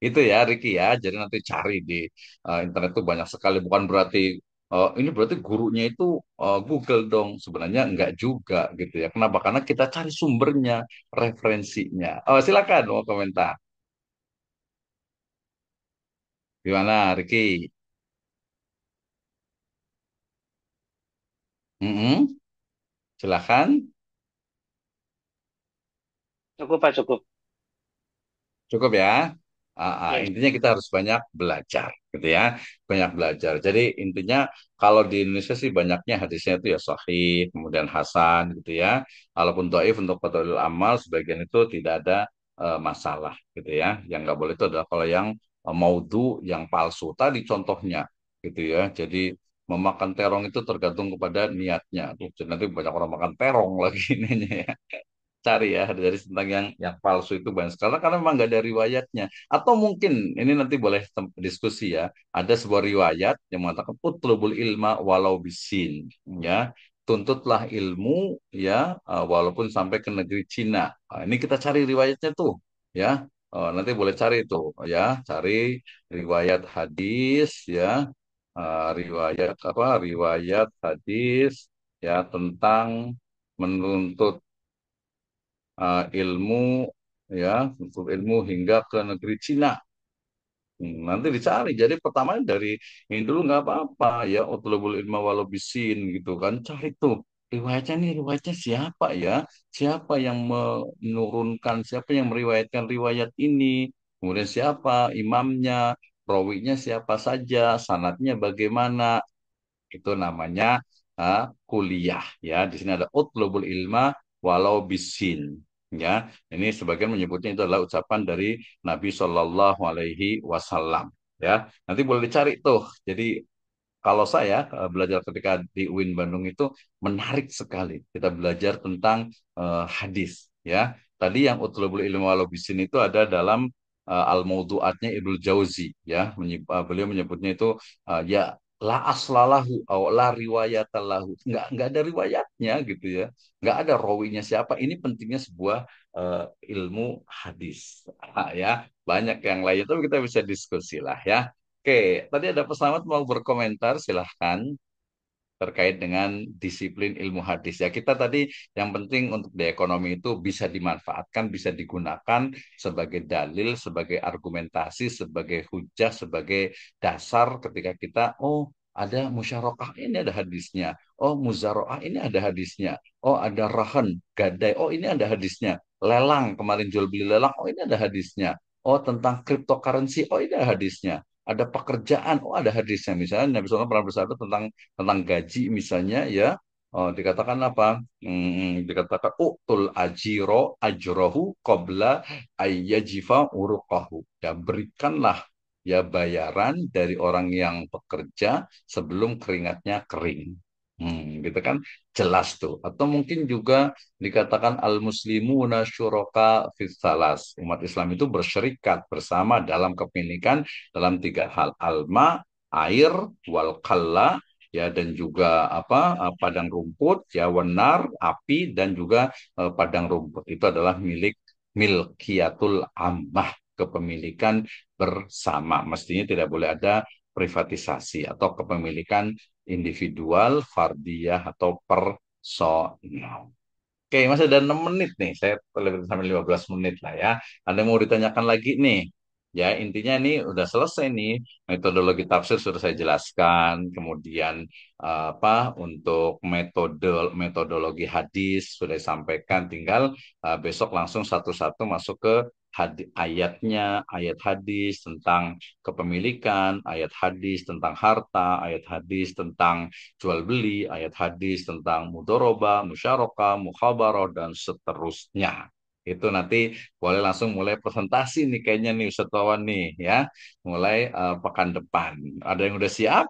Itu ya Riki ya. Jadi nanti cari di internet itu banyak sekali. Bukan berarti ini berarti gurunya itu Google dong. Sebenarnya enggak juga gitu ya. Kenapa? Karena kita cari sumbernya, referensinya. Oh, silakan mau komentar. Gimana Riki? Mm-mm. Silakan. Cukup Pak, cukup. Cukup ya. Ya, Intinya kita harus banyak belajar, gitu ya. Banyak belajar. Jadi intinya kalau di Indonesia sih banyaknya hadisnya itu ya sahih, kemudian hasan, gitu ya. Walaupun dhaif untuk fadhilul amal, sebagian itu tidak ada masalah, gitu ya. Yang nggak boleh itu adalah kalau yang maudhu, yang palsu. Tadi contohnya, gitu ya. Jadi memakan terong itu tergantung kepada niatnya. Tuh, jadi nanti banyak orang makan terong lagi ini cari ya dari tentang yang palsu itu banyak sekali karena memang nggak ada riwayatnya, atau mungkin ini nanti boleh diskusi ya, ada sebuah riwayat yang mengatakan utlubul ilma walau bisin, ya, tuntutlah ilmu ya, walaupun sampai ke negeri Cina. Ini kita cari riwayatnya tuh ya. Nanti boleh cari itu ya, cari riwayat hadis ya, riwayat hadis ya tentang menuntut ilmu ya, untuk ilmu hingga ke negeri Cina. Nanti dicari. Jadi pertama dari ini dulu nggak apa-apa ya, utlubul ilma walau bisin gitu kan. Cari tuh riwayatnya, nih riwayatnya siapa ya? Siapa yang menurunkan, siapa yang meriwayatkan riwayat ini? Kemudian siapa imamnya? Rawinya siapa saja? Sanadnya bagaimana? Itu namanya kuliah ya. Di sini ada utlubul ilma walau bisin ya. Ini sebagian menyebutnya itu adalah ucapan dari Nabi Shallallahu Alaihi Wasallam ya. Nanti boleh dicari tuh. Jadi kalau saya belajar ketika di UIN Bandung itu menarik sekali. Kita belajar tentang hadis ya. Tadi yang utlubul ilmu walau bisin itu ada dalam al-maudu'atnya Ibnu Jauzi ya. Beliau menyebutnya itu ya la aslalahu atau la riwayatallahu. Nggak ada riwayatnya gitu ya. Nggak ada rawinya siapa. Ini pentingnya sebuah ilmu hadis. Ya, banyak yang lain tapi kita bisa diskusi lah ya. Oke, tadi ada pesamat mau berkomentar, silahkan terkait dengan disiplin ilmu hadis. Ya, kita tadi yang penting untuk di ekonomi itu bisa dimanfaatkan, bisa digunakan sebagai dalil, sebagai argumentasi, sebagai hujah, sebagai dasar ketika kita, oh ada musyarakah, ini ada hadisnya. Oh muzaroah, ini ada hadisnya. Oh ada rahan, gadai, oh ini ada hadisnya. Lelang, kemarin jual beli lelang, oh ini ada hadisnya. Oh tentang cryptocurrency, oh ini ada hadisnya. Ada pekerjaan, oh ada hadisnya. Misalnya Nabi SAW pernah bersabda tentang gaji misalnya ya, dikatakan apa? Dikatakan utul ajiro ajrohu qabla ayyajifa uruqahu. Ya berikanlah ya bayaran dari orang yang bekerja sebelum keringatnya kering. Gitu kan jelas tuh. Atau mungkin juga dikatakan al muslimuna syuraka fis salas. Umat Islam itu berserikat bersama dalam kepemilikan dalam tiga hal: alma, air, wal kalla, ya, dan juga apa padang rumput, ya, wenar, api, dan juga padang rumput itu adalah milik milkiyatul ammah, kepemilikan bersama. Mestinya tidak boleh ada privatisasi atau kepemilikan individual, fardiyah atau per So, oke, masih ada 6 menit nih. Saya lebih sampai 15 menit lah ya. Ada yang mau ditanyakan lagi nih? Ya, intinya ini udah selesai nih. Metodologi tafsir sudah saya jelaskan. Kemudian apa untuk metodologi hadis sudah disampaikan. Tinggal besok langsung satu-satu masuk ke ayatnya, ayat hadis tentang kepemilikan, ayat hadis tentang harta, ayat hadis tentang jual beli, ayat hadis tentang mudoroba, musyarakah, mukhabarah, dan seterusnya. Itu nanti boleh langsung mulai presentasi nih kayaknya nih wisatawan nih ya. Mulai pekan depan. Ada yang udah siap?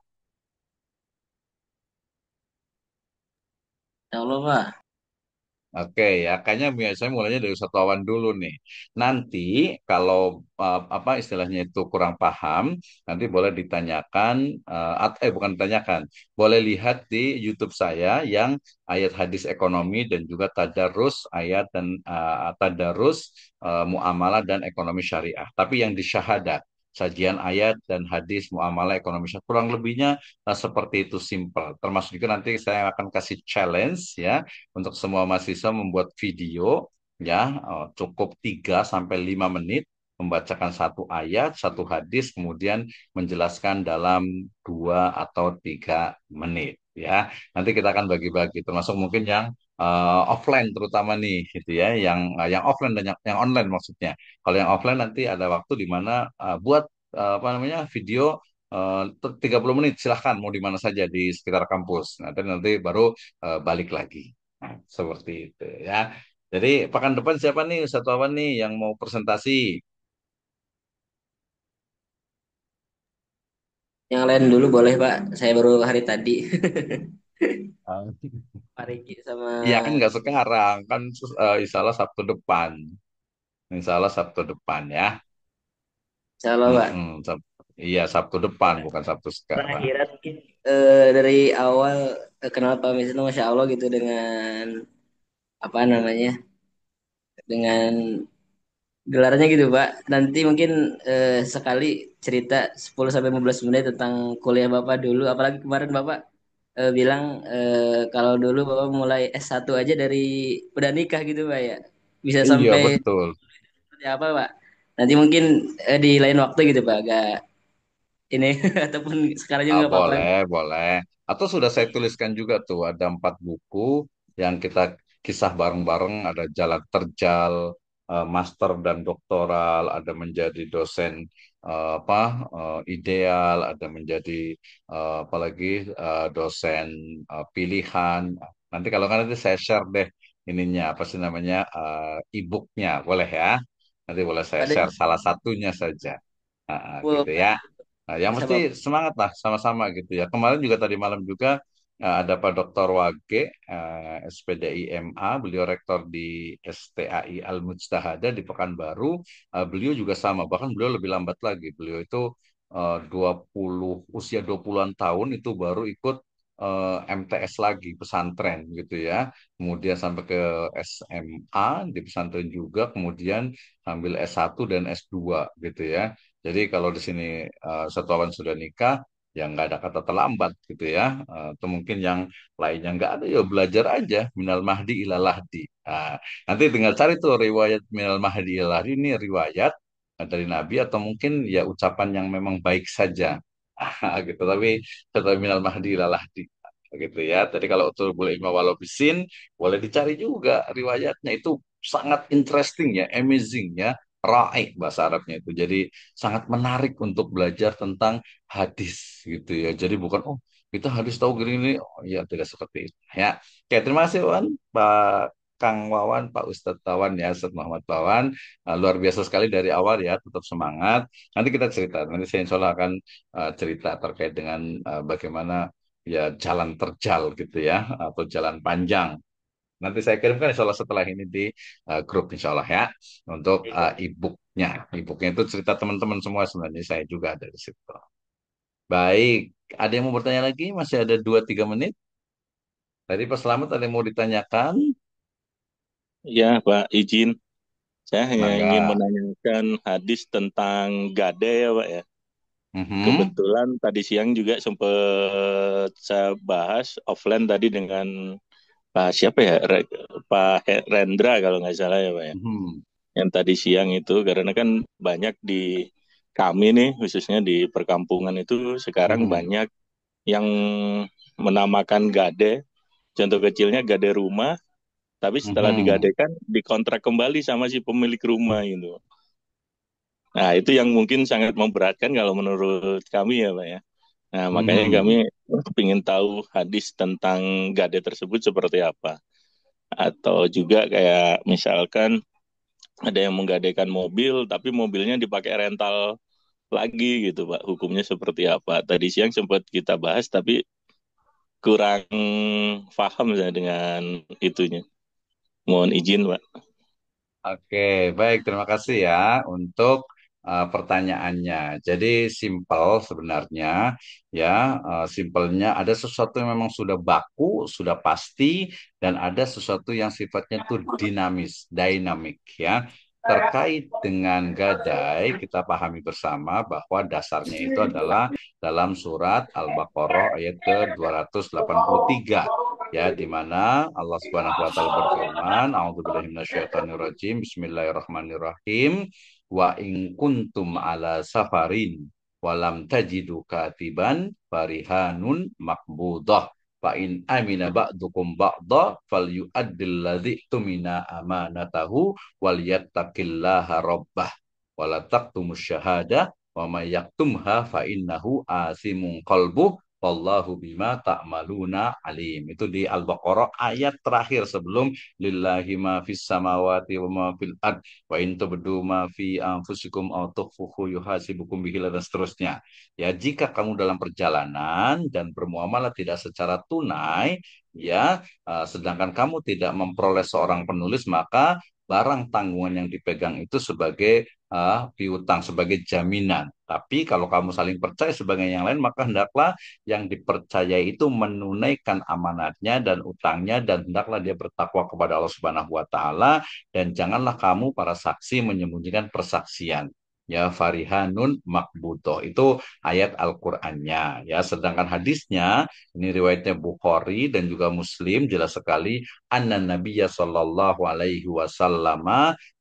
Ya Allah, Pak. Oke ya, kayaknya biasanya mulainya dari wisatawan dulu nih. Nanti kalau apa istilahnya itu kurang paham, nanti boleh ditanyakan, bukan ditanyakan, boleh lihat di YouTube saya yang ayat hadis ekonomi dan juga tadarus ayat dan tadarus muamalah dan ekonomi syariah. Tapi yang di syahadat, sajian ayat dan hadis muamalah ekonomi syariah kurang lebihnya seperti itu simple. Termasuk juga nanti saya akan kasih challenge ya untuk semua mahasiswa membuat video ya cukup 3 sampai 5 menit membacakan satu ayat, satu hadis, kemudian menjelaskan dalam 2 atau 3 menit ya. Nanti kita akan bagi-bagi termasuk mungkin yang offline terutama nih gitu ya, yang offline dan yang online maksudnya. Kalau yang offline nanti ada waktu di mana buat apa namanya video 30 menit silahkan mau di mana saja di sekitar kampus. Nanti baru balik lagi. Nah, seperti itu ya. Jadi pekan depan siapa nih wisatawan nih yang mau presentasi? Yang lain dulu boleh, Pak. Saya baru hari tadi. Ah. Pak Riki sama Iya kan nggak sekarang kan insya Allah Sabtu depan. Insya Allah Sabtu depan ya. Insya Allah, Pak. Iya Sabtu depan bukan Sabtu sekarang. Terakhiran mungkin dari awal kenal Pak Mis itu Masya Allah gitu dengan apa namanya dengan gelarnya gitu Pak. Nanti mungkin sekali cerita 10 sampai 15 menit tentang kuliah Bapak dulu. Apalagi kemarin Bapak bilang kalau dulu Bapak mulai S1 aja dari udah nikah gitu Pak ya. Bisa Iya sampai betul. seperti apa Pak? Nanti mungkin di lain waktu gitu Pak. Agak ini ataupun sekarang juga Ah, nggak apa-apa. boleh, boleh. Atau sudah saya tuliskan juga tuh ada 4 buku yang kita kisah bareng-bareng. Ada Jalan Terjal, Master dan Doktoral, ada menjadi dosen apa ideal, ada menjadi apalagi dosen pilihan. Nanti kalau kan nanti saya share deh ininya apa sih namanya e-booknya, boleh ya? Nanti boleh saya Ada share salah satunya saja. Gitu ya. Nah, yang bisa mesti Bapak. semangat lah sama-sama gitu ya. Kemarin juga tadi malam juga ada Pak Dr. Wage, SPDI MA, beliau rektor di STAI Al Mujtahada di Pekanbaru. Beliau juga sama, bahkan beliau lebih lambat lagi. Beliau itu usia 20-an tahun itu baru ikut MTS lagi pesantren gitu ya. Kemudian sampai ke SMA di pesantren juga, kemudian ambil S1 dan S2 gitu ya. Jadi kalau di sini satuan sudah nikah, ya nggak ada kata terlambat gitu ya. Atau mungkin yang lainnya nggak ada, ya belajar aja. Minal mahdi ila lahdi. Nanti tinggal cari tuh riwayat minal mahdi ila lahdi ini riwayat dari Nabi atau mungkin ya ucapan yang memang baik saja. Gitu. Tapi setelah minal mahdi ila lahdi gitu ya. Jadi kalau utul boleh ilmu walau bisin, boleh dicari juga riwayatnya itu sangat interesting ya, amazing ya, raik bahasa Arabnya itu. Jadi sangat menarik untuk belajar tentang hadis gitu ya. Jadi bukan oh kita hadis tahu gini oh ya tidak seperti itu ya. Oke, terima kasih Wan, Pak Kang Wawan, Pak Ustadz Tawan ya, Ustadz Muhammad Tawan. Luar biasa sekali dari awal ya, tetap semangat. Nanti kita cerita, nanti saya insya Allah akan cerita terkait dengan bagaimana ya jalan terjal gitu ya, atau jalan panjang. Nanti saya kirimkan insya Allah setelah ini di grup insya Allah ya untuk e-booknya. E-booknya itu cerita teman-teman semua sebenarnya saya juga ada di situ. Baik, ada yang mau bertanya lagi? Masih ada 2-3 menit. Tadi Pak Selamat ada yang mau ditanyakan? Ya, Pak, izin. Saya hanya ingin Mangga. menanyakan hadis tentang gade ya, Pak ya. Mhm. Kebetulan tadi siang juga sempat saya bahas offline tadi dengan Pak siapa ya? Rendra kalau nggak salah ya Pak ya. Hmm. Yang tadi siang itu karena kan banyak di kami nih khususnya di perkampungan itu sekarang Hmm. banyak yang menamakan gade. Contoh kecilnya gade rumah, tapi setelah Hmm. digadekan dikontrak kembali sama si pemilik rumah gitu. Nah, itu yang mungkin sangat memberatkan kalau menurut kami ya, Pak ya. Nah, makanya kami Hmm. ingin tahu hadis tentang gade tersebut seperti apa. Atau juga kayak misalkan ada yang menggadekan mobil, tapi mobilnya dipakai rental lagi gitu, Pak. Hukumnya seperti apa? Tadi siang sempat kita bahas, tapi kurang paham saya dengan itunya. Mohon izin, Pak. Oke, baik. Terima kasih ya untuk pertanyaannya. Jadi simpel sebenarnya, ya. Simpelnya ada sesuatu yang memang sudah baku, sudah pasti, dan ada sesuatu yang sifatnya itu dinamis, dynamic, ya. Terkait dengan gadai, kita pahami bersama bahwa dasarnya itu adalah dalam surat Al-Baqarah ayat ke 283, ya, di mana Allah Subhanahu wa taala berfirman, a'udzubillahi minasyaitonirrajim, bismillahirrahmanirrahim, wa in kuntum ala safarin walam tajidu katiban farihanun maqbudah fa in amina ba'dukum ba'da falyu'addil ladzi tumina amanatahu wal yattaqillaha rabbah wala taqtumus syahada wa may yaktumha fa innahu asimun qalbuh wallahu bima ta'maluna alim. Itu di Al-Baqarah ayat terakhir sebelum lillahi ma fis samawati wa ma fil ard wa in tubdu ma fi anfusikum aw tukhfuhu yuhasibukum bihi dan seterusnya. Ya, jika kamu dalam perjalanan dan bermuamalah tidak secara tunai, ya, sedangkan kamu tidak memperoleh seorang penulis, maka barang tanggungan yang dipegang itu sebagai piutang, sebagai jaminan. Tapi kalau kamu saling percaya sebagai yang lain, maka hendaklah yang dipercayai itu menunaikan amanatnya dan utangnya, dan hendaklah dia bertakwa kepada Allah Subhanahu wa taala, dan janganlah kamu para saksi menyembunyikan persaksian. Ya, farihanun makbutoh itu ayat Al-Qur'annya, ya. Sedangkan hadisnya ini riwayatnya Bukhari dan juga Muslim, jelas sekali, anna Nabiyya sallallahu alaihi wasallam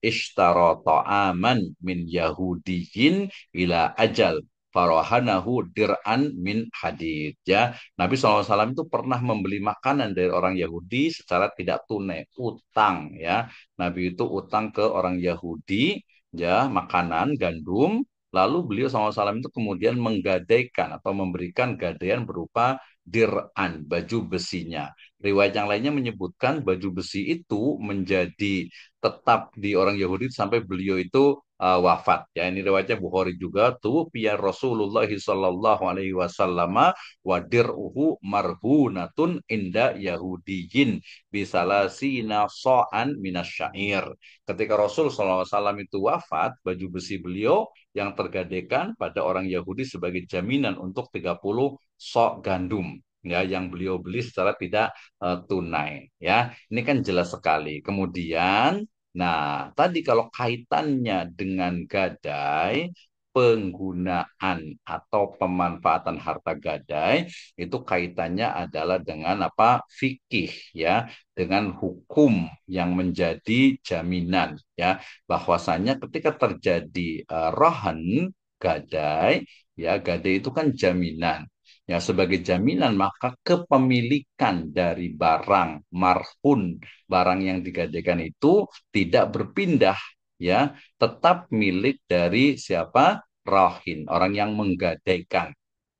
ishtara ta'aman min yahudiyin ila ajal farohanahu dir'an min hadid, ya. Nabi SAW itu pernah membeli makanan dari orang Yahudi secara tidak tunai, utang, ya. Nabi itu utang ke orang Yahudi, ya, makanan gandum, lalu beliau SAW itu kemudian menggadaikan atau memberikan gadaian berupa dir'an, baju besinya. Riwayat yang lainnya menyebutkan baju besi itu menjadi tetap di orang Yahudi sampai beliau itu wafat. Ya, ini riwayatnya Bukhari juga, tuh pia Rasulullah sallallahu alaihi wasallam wa dir'uhu marhunatun inda Yahudiyin bisalasina so'an minasyair. Ketika Rasul sallallahu alaihi wasallam itu wafat, baju besi beliau yang tergadaikan pada orang Yahudi sebagai jaminan untuk 30 sok gandum, ya, yang beliau beli secara tidak tunai, ya. Ini kan jelas sekali. Kemudian, nah, tadi kalau kaitannya dengan gadai, penggunaan atau pemanfaatan harta gadai itu kaitannya adalah dengan apa? Fikih, ya, dengan hukum yang menjadi jaminan, ya, bahwasanya ketika terjadi rohan gadai, ya, gadai itu kan jaminan. Ya, sebagai jaminan maka kepemilikan dari barang marhun, barang yang digadaikan itu tidak berpindah, ya, tetap milik dari siapa? Rahin, orang yang menggadaikan.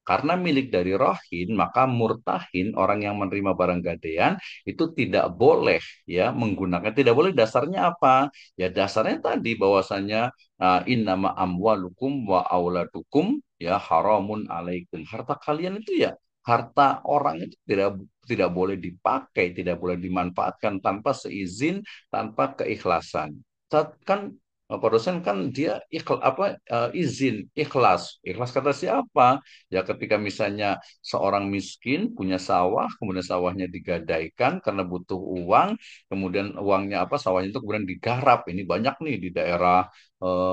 Karena milik dari rohin, maka murtahin, orang yang menerima barang gadaian itu tidak boleh, ya, menggunakan, tidak boleh. Dasarnya apa? Ya, dasarnya tadi bahwasanya innama amwalukum wa auladukum ya haramun alaikum. Harta kalian itu, ya, harta orang itu tidak tidak boleh dipakai, tidak boleh dimanfaatkan tanpa seizin, tanpa keikhlasan. Kan Pak dosen kan dia izin ikhlas kata siapa? Ya ketika misalnya seorang miskin punya sawah, kemudian sawahnya digadaikan karena butuh uang, kemudian uangnya apa sawahnya itu kemudian digarap. Ini banyak nih di daerah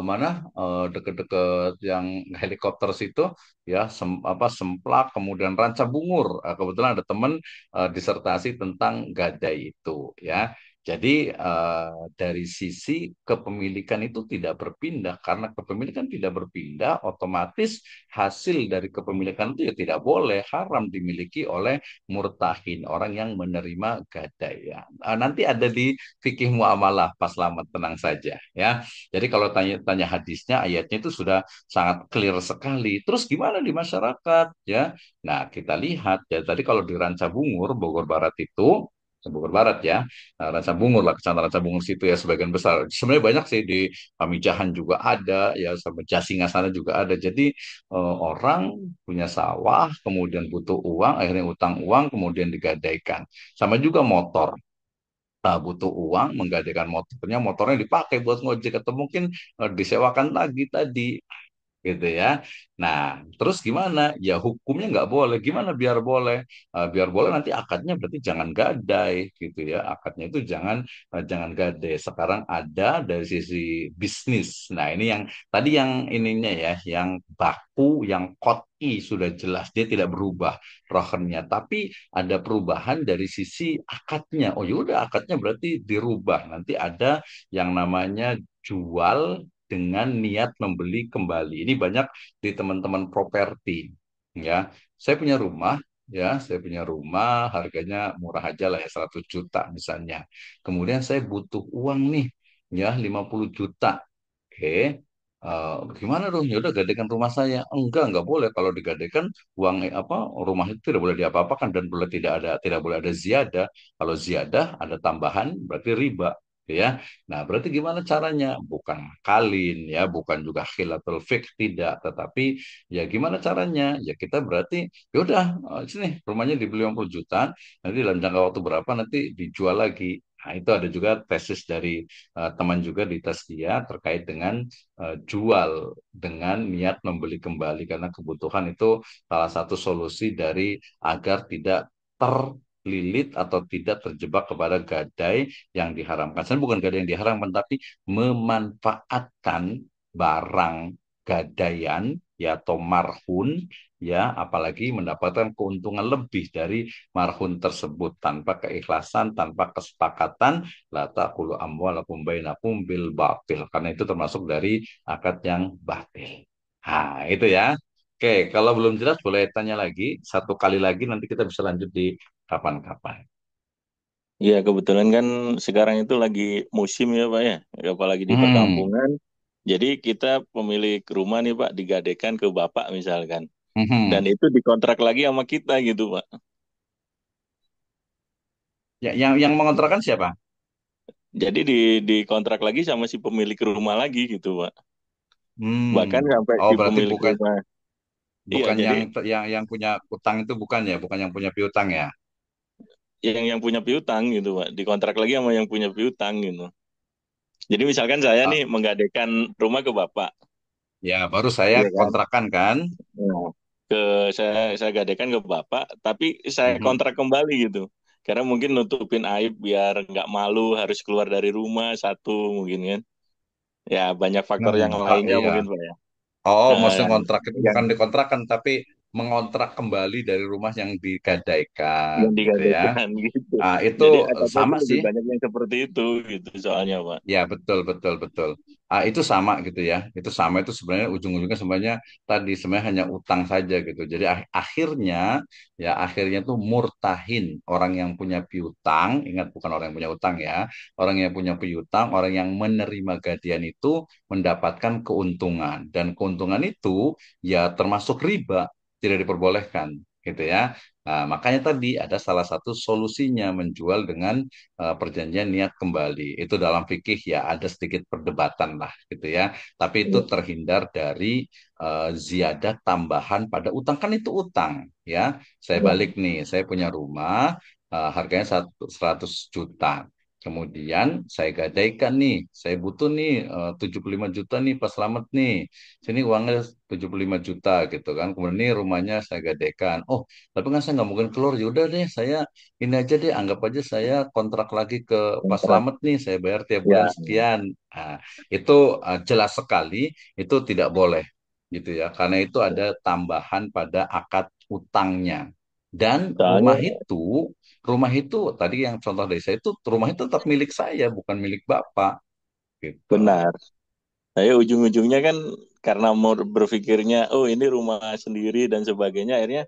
mana deket-deket yang helikopter situ ya Semplak kemudian Ranca Bungur. Kebetulan ada teman disertasi tentang gadai itu ya. Jadi dari sisi kepemilikan itu tidak berpindah karena kepemilikan tidak berpindah, otomatis hasil dari kepemilikan itu ya tidak boleh haram dimiliki oleh murtahin orang yang menerima gadaian. Nanti ada di fikih muamalah Pak Slamet, tenang saja ya. Jadi kalau tanya hadisnya, ayatnya itu sudah sangat clear sekali. Terus gimana di masyarakat ya? Nah kita lihat ya tadi kalau di Ranca Bungur Bogor Barat itu Bogor Barat ya. Nah, Ranca Bungur lah, Kecamatan Ranca Bungur situ ya sebagian besar. Sebenarnya banyak sih di Pamijahan juga ada, ya sama Jasingan sana juga ada. Jadi orang punya sawah, kemudian butuh uang, akhirnya utang uang, kemudian digadaikan. Sama juga motor. Butuh uang, menggadaikan motornya dipakai buat ngojek atau mungkin disewakan lagi tadi gitu ya. Nah, terus gimana? Ya hukumnya nggak boleh. Gimana biar boleh? Biar boleh nanti akadnya berarti jangan gadai gitu ya. Akadnya itu jangan gadai. Sekarang ada dari sisi bisnis. Nah, ini yang tadi yang ininya ya, yang baku, yang kot'i sudah jelas dia tidak berubah rohnya. Tapi ada perubahan dari sisi akadnya. Oh yaudah akadnya berarti dirubah. Nanti ada yang namanya jual dengan niat membeli kembali. Ini banyak di teman-teman properti, ya. Saya punya rumah, harganya murah aja lah ya 100 juta misalnya. Kemudian saya butuh uang nih, ya 50 juta. Oke. Gimana dong? Ya udah gadaikan rumah saya. Enggak boleh kalau digadaikan uang rumah itu tidak boleh diapa-apakan dan tidak boleh ada ziyadah. Kalau ziyadah ada tambahan berarti riba, ya. Nah, berarti gimana caranya? Bukan makalin ya, bukan juga khilatul fiqh tidak, tetapi ya gimana caranya? Ya kita berarti ya udah sini rumahnya dibeli 50 juta, nanti dalam jangka waktu berapa nanti dijual lagi. Nah, itu ada juga tesis dari teman juga di tes dia terkait dengan jual dengan niat membeli kembali karena kebutuhan itu salah satu solusi dari agar tidak terlilit atau tidak terjebak kepada gadai yang diharamkan. Sebenarnya bukan gadai yang diharamkan, tapi memanfaatkan barang gadaian ya atau marhun ya apalagi mendapatkan keuntungan lebih dari marhun tersebut tanpa keikhlasan, tanpa kesepakatan la taqulu amwalakum bainakum bil batil karena itu termasuk dari akad yang batil. Nah, itu ya. Oke, kalau belum jelas boleh tanya lagi, satu kali lagi nanti kita bisa lanjut di kapan-kapan. Iya, kebetulan kan sekarang itu lagi musim ya Pak ya, apalagi di Hmm. perkampungan. Jadi kita pemilik rumah nih Pak digadaikan ke Bapak misalkan. Dan Mhm. itu dikontrak lagi sama kita gitu Pak. Ya, yang mengontrakan siapa? Jadi dikontrak lagi sama si pemilik rumah lagi gitu Pak. Bahkan Hmm. sampai Oh, si berarti pemilik bukan rumah. Iya, bukan jadi yang punya utang itu bukan ya, bukan yang punya piutang ya. yang punya piutang gitu Pak. Dikontrak lagi sama yang punya piutang gitu. Jadi misalkan saya Ah, nih menggadaikan rumah ke Bapak. ya, baru saya Iya kan? kontrakan kan. Nah, ke saya gadaikan ke Bapak, tapi saya Mhm. kontrak kembali gitu. Karena mungkin nutupin aib biar nggak malu harus keluar dari rumah satu mungkin kan. Ya banyak faktor yang lainnya Iya. mungkin Pak ya. Oh, Nah, maksudnya kontrak itu yang bukan dikontrakan, tapi mengontrak kembali dari rumah yang digadaikan, yang gitu ya. digadaikan gitu. Itu Jadi akadnya itu sama lebih sih. banyak yang seperti itu gitu soalnya Pak. Ya, betul. Itu sama gitu ya. Itu sama itu sebenarnya ujung-ujungnya sebenarnya tadi sebenarnya hanya utang saja gitu. Jadi akhirnya tuh murtahin orang yang punya piutang, ingat bukan orang yang punya utang ya. Orang yang punya piutang, orang yang menerima gadian itu mendapatkan keuntungan dan keuntungan itu ya termasuk riba, tidak diperbolehkan gitu ya. Nah, makanya tadi ada salah satu solusinya menjual dengan perjanjian niat kembali. Itu dalam fikih ya ada sedikit perdebatan lah gitu ya. Tapi itu Iya. terhindar dari ziyadah tambahan pada utang kan itu utang ya. Saya balik nih, saya punya rumah harganya 100 juta. Kemudian saya gadaikan nih, saya butuh nih 75 juta nih Pak Slamet nih. Sini uangnya 75 juta gitu kan. Kemudian nih rumahnya saya gadaikan. Oh, tapi kan saya nggak mungkin keluar. Ya udah deh, saya ini aja deh, anggap aja saya kontrak lagi ke Pak kontrak. Slamet nih, saya bayar tiap bulan Ya, sekian. Nah, itu jelas sekali itu tidak boleh gitu ya. Karena itu ada tambahan pada akad utangnya. Dan soalnya rumah itu tadi yang contoh dari saya itu rumah itu tetap milik saya, bukan milik Bapak gitu. benar. Saya ujung-ujungnya kan karena mau berpikirnya, oh ini rumah sendiri dan sebagainya, akhirnya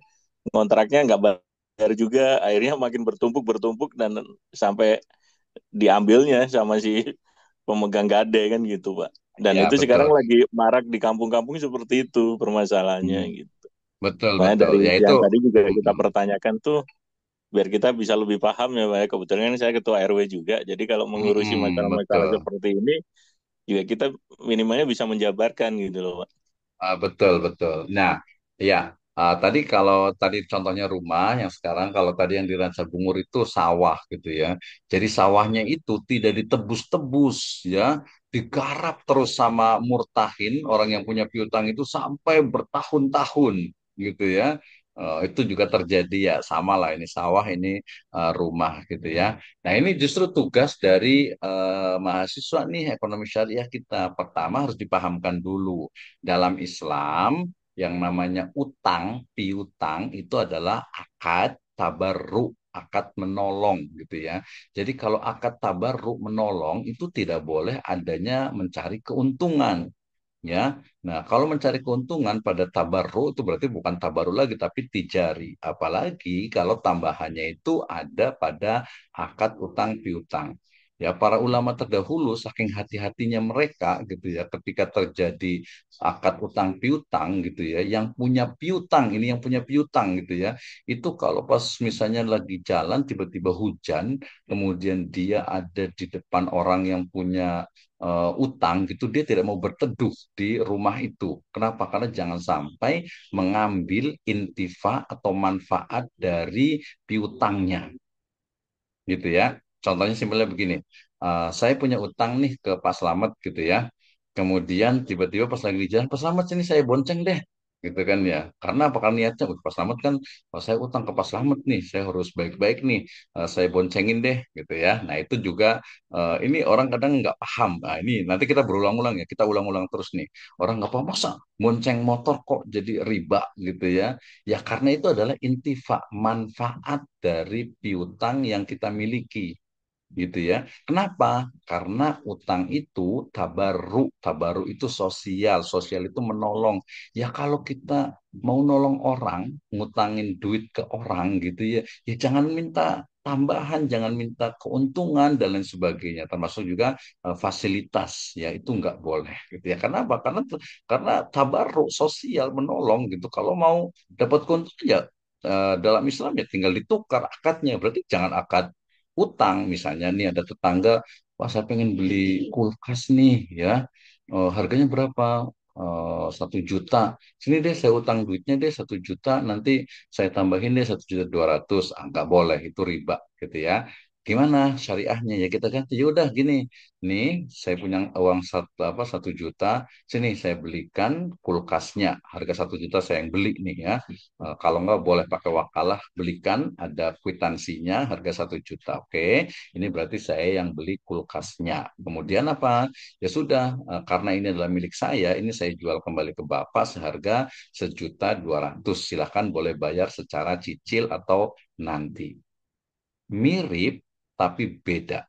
kontraknya nggak bayar juga, akhirnya makin bertumpuk-bertumpuk dan sampai diambilnya sama si pemegang gade kan gitu, Pak. Dan Ya, itu sekarang betul. lagi marak di kampung-kampung seperti itu permasalahannya Hmm, gitu. betul, Makanya betul. dari Ya itu yang tadi juga kita mm, pertanyakan tuh biar kita bisa lebih paham ya Pak. Kebetulan kan saya ketua RW juga, jadi kalau mengurusi masalah-masalah betul. seperti ini juga kita minimalnya bisa menjabarkan gitu loh Pak. Betul, betul. Nah, ya, tadi kalau tadi contohnya rumah, yang sekarang kalau tadi yang di Ranca Bungur itu sawah gitu ya. Jadi sawahnya itu tidak ditebus-tebus ya, digarap terus sama murtahin orang yang punya piutang itu sampai bertahun-tahun gitu ya. Itu juga terjadi ya, sama lah ini sawah ini rumah gitu ya. Nah, ini justru tugas dari mahasiswa nih ekonomi syariah kita. Pertama harus dipahamkan dulu dalam Islam yang namanya utang, piutang itu adalah akad tabarruk, akad menolong gitu ya. Jadi kalau akad tabarruk menolong itu tidak boleh adanya mencari keuntungan. Ya, nah kalau mencari keuntungan pada tabarru itu berarti bukan tabarru lagi tapi tijari. Apalagi kalau tambahannya itu ada pada akad utang piutang. Ya, para ulama terdahulu saking hati-hatinya mereka gitu ya ketika terjadi akad utang piutang gitu ya, yang punya piutang ini yang punya piutang gitu ya, itu kalau pas misalnya lagi jalan tiba-tiba hujan, kemudian dia ada di depan orang yang punya utang gitu dia tidak mau berteduh di rumah itu. Kenapa? Karena jangan sampai mengambil intifa atau manfaat dari piutangnya gitu ya. Contohnya simpelnya begini, saya punya utang nih ke Pak Slamet gitu ya. Kemudian tiba-tiba pas lagi di jalan, Pak Slamet sini saya bonceng deh, gitu kan ya. Karena apa? Karena niatnya, Pak Slamet kan, oh, saya utang ke Pak Slamet nih, saya harus baik-baik nih, saya boncengin deh, gitu ya. Nah itu juga ini orang kadang nggak paham. Nah ini nanti kita berulang-ulang ya, kita ulang-ulang terus nih. Orang nggak paham masa bonceng motor kok jadi riba gitu ya. Ya karena itu adalah intifa, manfaat dari piutang yang kita miliki gitu ya. Kenapa? Karena utang itu tabaruk itu sosial, sosial itu menolong. Ya kalau kita mau nolong orang, ngutangin duit ke orang gitu ya, ya jangan minta tambahan, jangan minta keuntungan dan lain sebagainya, termasuk juga fasilitas, ya itu nggak boleh gitu ya. Kenapa? Karena tabaruk sosial menolong gitu. Kalau mau dapat keuntungan ya dalam Islam ya tinggal ditukar akadnya. Berarti jangan akad utang misalnya nih ada tetangga, wah saya pengen beli kulkas nih ya. Harganya berapa? 1 juta. Sini deh saya utang duitnya deh 1 juta, nanti saya tambahin deh 1,2 juta. Nggak boleh, itu riba gitu ya. Gimana syariahnya ya, kita kan ya udah gini, nih saya punya uang 1 juta, sini saya belikan kulkasnya, harga 1 juta saya yang beli nih ya. Kalau nggak boleh pakai wakalah, belikan ada kwitansinya harga 1 juta. Oke, ini berarti saya yang beli kulkasnya. Kemudian apa? Ya sudah, karena ini adalah milik saya, ini saya jual kembali ke Bapak seharga 1,2 juta. Silahkan boleh bayar secara cicil atau nanti. Mirip tapi beda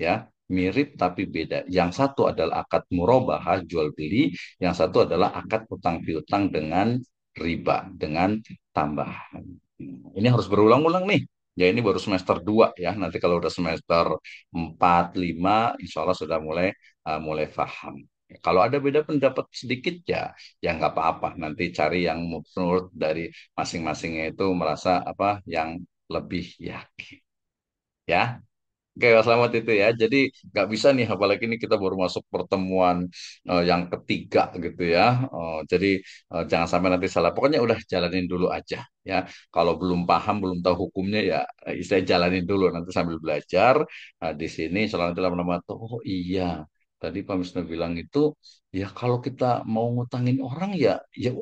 ya, mirip tapi beda. Yang satu adalah akad murabahah jual beli, yang satu adalah akad utang piutang dengan riba, dengan tambahan. Ini harus berulang-ulang nih. Ya ini baru semester 2 ya. Nanti kalau udah semester 4 5 insya Allah sudah mulai paham. Kalau ada beda pendapat sedikit ya, ya nggak apa-apa. Nanti cari yang menurut dari masing-masingnya itu merasa apa yang lebih yakin. Ya, Oke, Mas Slamet itu ya. Jadi nggak bisa nih, apalagi ini kita baru masuk pertemuan yang ketiga gitu ya. Jadi jangan sampai nanti salah. Pokoknya udah jalanin dulu aja ya. Kalau belum paham, belum tahu hukumnya ya, saya jalanin dulu nanti sambil belajar. Nah, di sini soal nanti lama-lama tuh, oh iya. Tadi Pak Misno bilang itu, ya kalau kita mau ngutangin orang ya, ya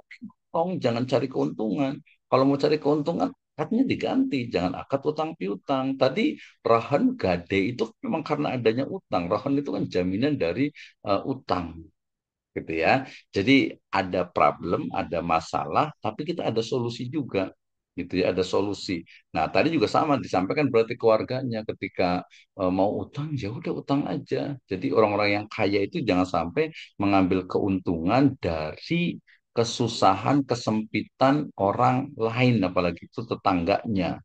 dong, jangan cari keuntungan. Kalau mau cari keuntungan, akadnya diganti, jangan akad utang piutang. Tadi Rahan Gade itu memang karena adanya utang. Rahan itu kan jaminan dari utang, gitu ya. Jadi ada problem, ada masalah, tapi kita ada solusi juga. Gitu ya, ada solusi. Nah, tadi juga sama disampaikan berarti keluarganya ketika mau utang, ya udah utang aja. Jadi orang-orang yang kaya itu jangan sampai mengambil keuntungan dari kesusahan, kesempitan orang lain, apalagi itu tetangganya.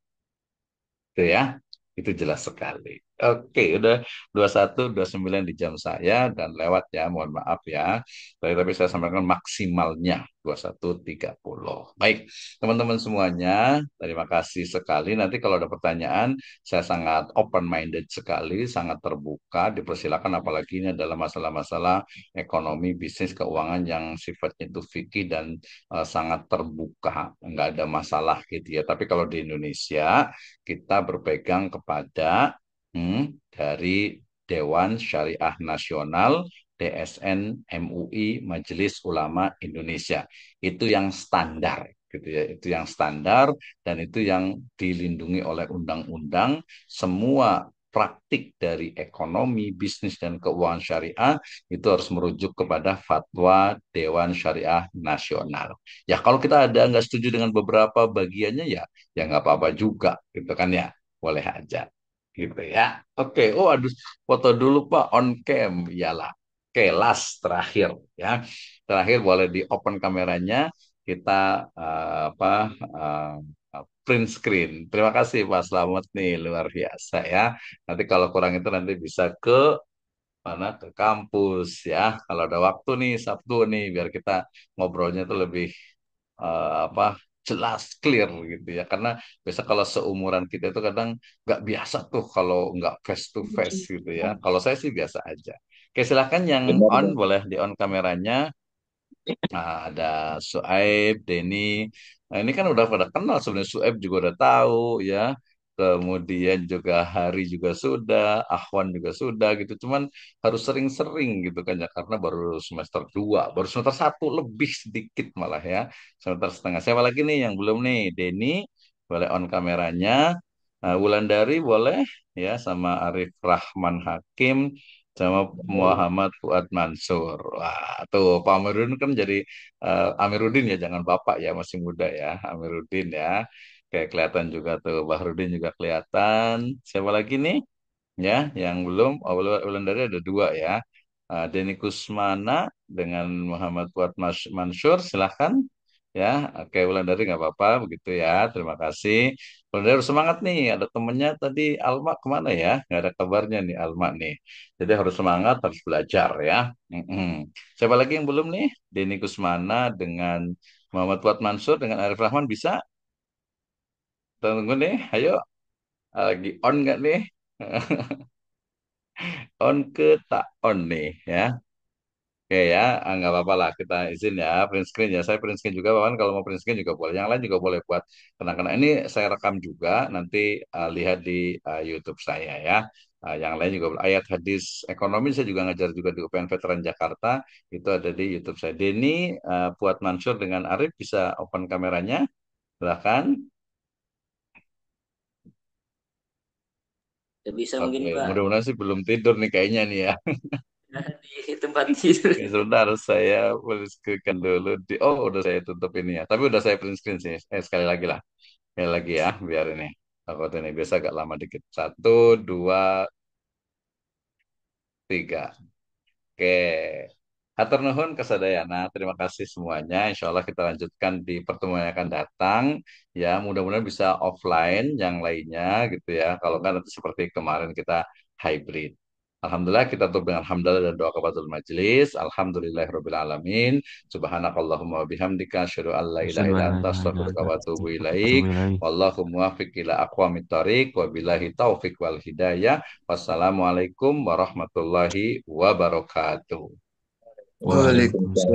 Itu ya, itu jelas sekali. Oke, udah 21, 29 di jam saya dan lewat ya, mohon maaf ya. Tapi saya sampaikan maksimalnya 21.30. Baik, teman-teman semuanya, terima kasih sekali. Nanti kalau ada pertanyaan, saya sangat open-minded sekali, sangat terbuka, dipersilakan apalagi ini adalah masalah-masalah ekonomi, bisnis, keuangan yang sifatnya itu fikih dan sangat terbuka, nggak ada masalah gitu ya. Tapi kalau di Indonesia, kita berpegang kepada dari Dewan Syariah Nasional DSN MUI Majelis Ulama Indonesia. Itu yang standar gitu ya. Itu yang standar dan itu yang dilindungi oleh undang-undang. Semua praktik dari ekonomi, bisnis dan keuangan syariah itu harus merujuk kepada fatwa Dewan Syariah Nasional. Ya kalau kita ada nggak setuju dengan beberapa bagiannya ya nggak apa-apa juga gitu kan ya, boleh aja gitu ya. Oke, oh aduh, foto dulu Pak on cam, iyalah. Oke, last terakhir ya, terakhir boleh di open kameranya, kita print screen. Terima kasih Pak Slamet nih, luar biasa ya. Nanti kalau kurang itu nanti bisa ke mana, ke kampus ya. Kalau ada waktu nih Sabtu nih, biar kita ngobrolnya tuh lebih apa, jelas, clear gitu ya. Karena biasa kalau seumuran kita itu kadang nggak biasa tuh kalau nggak face to face gitu ya. Kalau saya sih biasa aja. Oke, silakan yang Benar, on, Bang. boleh di on kameranya. Nah, ada Suaib, Denny. Nah, ini kan udah pada kenal sebenarnya, Suaib juga udah tahu ya. Kemudian juga Hari juga sudah, Ahwan juga sudah gitu. Cuman harus sering-sering gitu kan ya, karena baru semester 2, baru semester 1 lebih sedikit malah ya. Semester setengah. Siapa lagi nih yang belum nih? Denny, boleh on kameranya. Nah, Wulandari boleh ya, sama Arif Rahman Hakim, sama Muhammad Fuad Mansur. Wah, tuh Pak Amiruddin kan jadi Amiruddin ya, jangan Bapak ya, masih muda ya, Amiruddin ya. Kayak kelihatan juga tuh, Bahrudin juga kelihatan. Siapa lagi nih? Ya, yang belum, oh, Wulandari ada dua ya. Denny Kusmana dengan Muhammad Fuad Mansur, silahkan. Ya, oke Wulandari nggak apa-apa begitu ya. Terima kasih. Wulandari harus semangat nih. Ada temennya tadi, Alma kemana ya? Nggak ada kabarnya nih Alma nih. Jadi harus semangat, harus belajar ya. Mm-mm. Siapa lagi yang belum nih? Denny Kusmana dengan Muhammad Fuad Mansur dengan Arif Rahman bisa? Tunggu nih, ayo. Lagi on nggak nih? On ke tak on nih ya. Oke ya, nggak apa-apa lah, kita izin ya print screen ya. Saya print screen juga, bahkan kalau mau print screen juga boleh. Yang lain juga boleh buat kenang-kenang. Ini saya rekam juga, nanti lihat di YouTube saya ya. Yang lain juga ayat hadis ekonomi saya juga ngajar juga di UPN Veteran Jakarta. Itu ada di YouTube saya. Denny, Fuad Mansur dengan Arif bisa open kameranya, silahkan. Gak bisa mungkin Oke, Pak mudah-mudahan sih belum tidur nih kayaknya nih ya. di tempat tidur. Oke, sebentar saya print screen dulu. Oh, udah saya tutup ini ya. Tapi udah saya print screen sih. Sekali lagi lah. Sekali lagi ya, biar ini. Aku ini biasa agak lama dikit. Satu, dua, tiga. Oke. Hatur nuhun kasadayana. Terima kasih semuanya. Insya Allah kita lanjutkan di pertemuan yang akan datang. Ya, mudah-mudahan bisa offline yang lainnya gitu ya. Kalau nggak nanti seperti kemarin kita hybrid. Alhamdulillah kita tutup dengan hamdalah dan doa kafatul majelis. Alhamdulillahirabbil alamin. Subhanakallahumma wa bihamdika asyhadu an la ilaha Asyhadu illa an la anta ilaha illa astaghfiruka anta wa atubu astaghfiruka wa ilaik. atubu ilaik. Wallahu muwaffiq ila aqwamit thoriq wa billahi taufiq wal hidayah. Wassalamualaikum warahmatullahi wabarakatuh. Waalaikumsalam.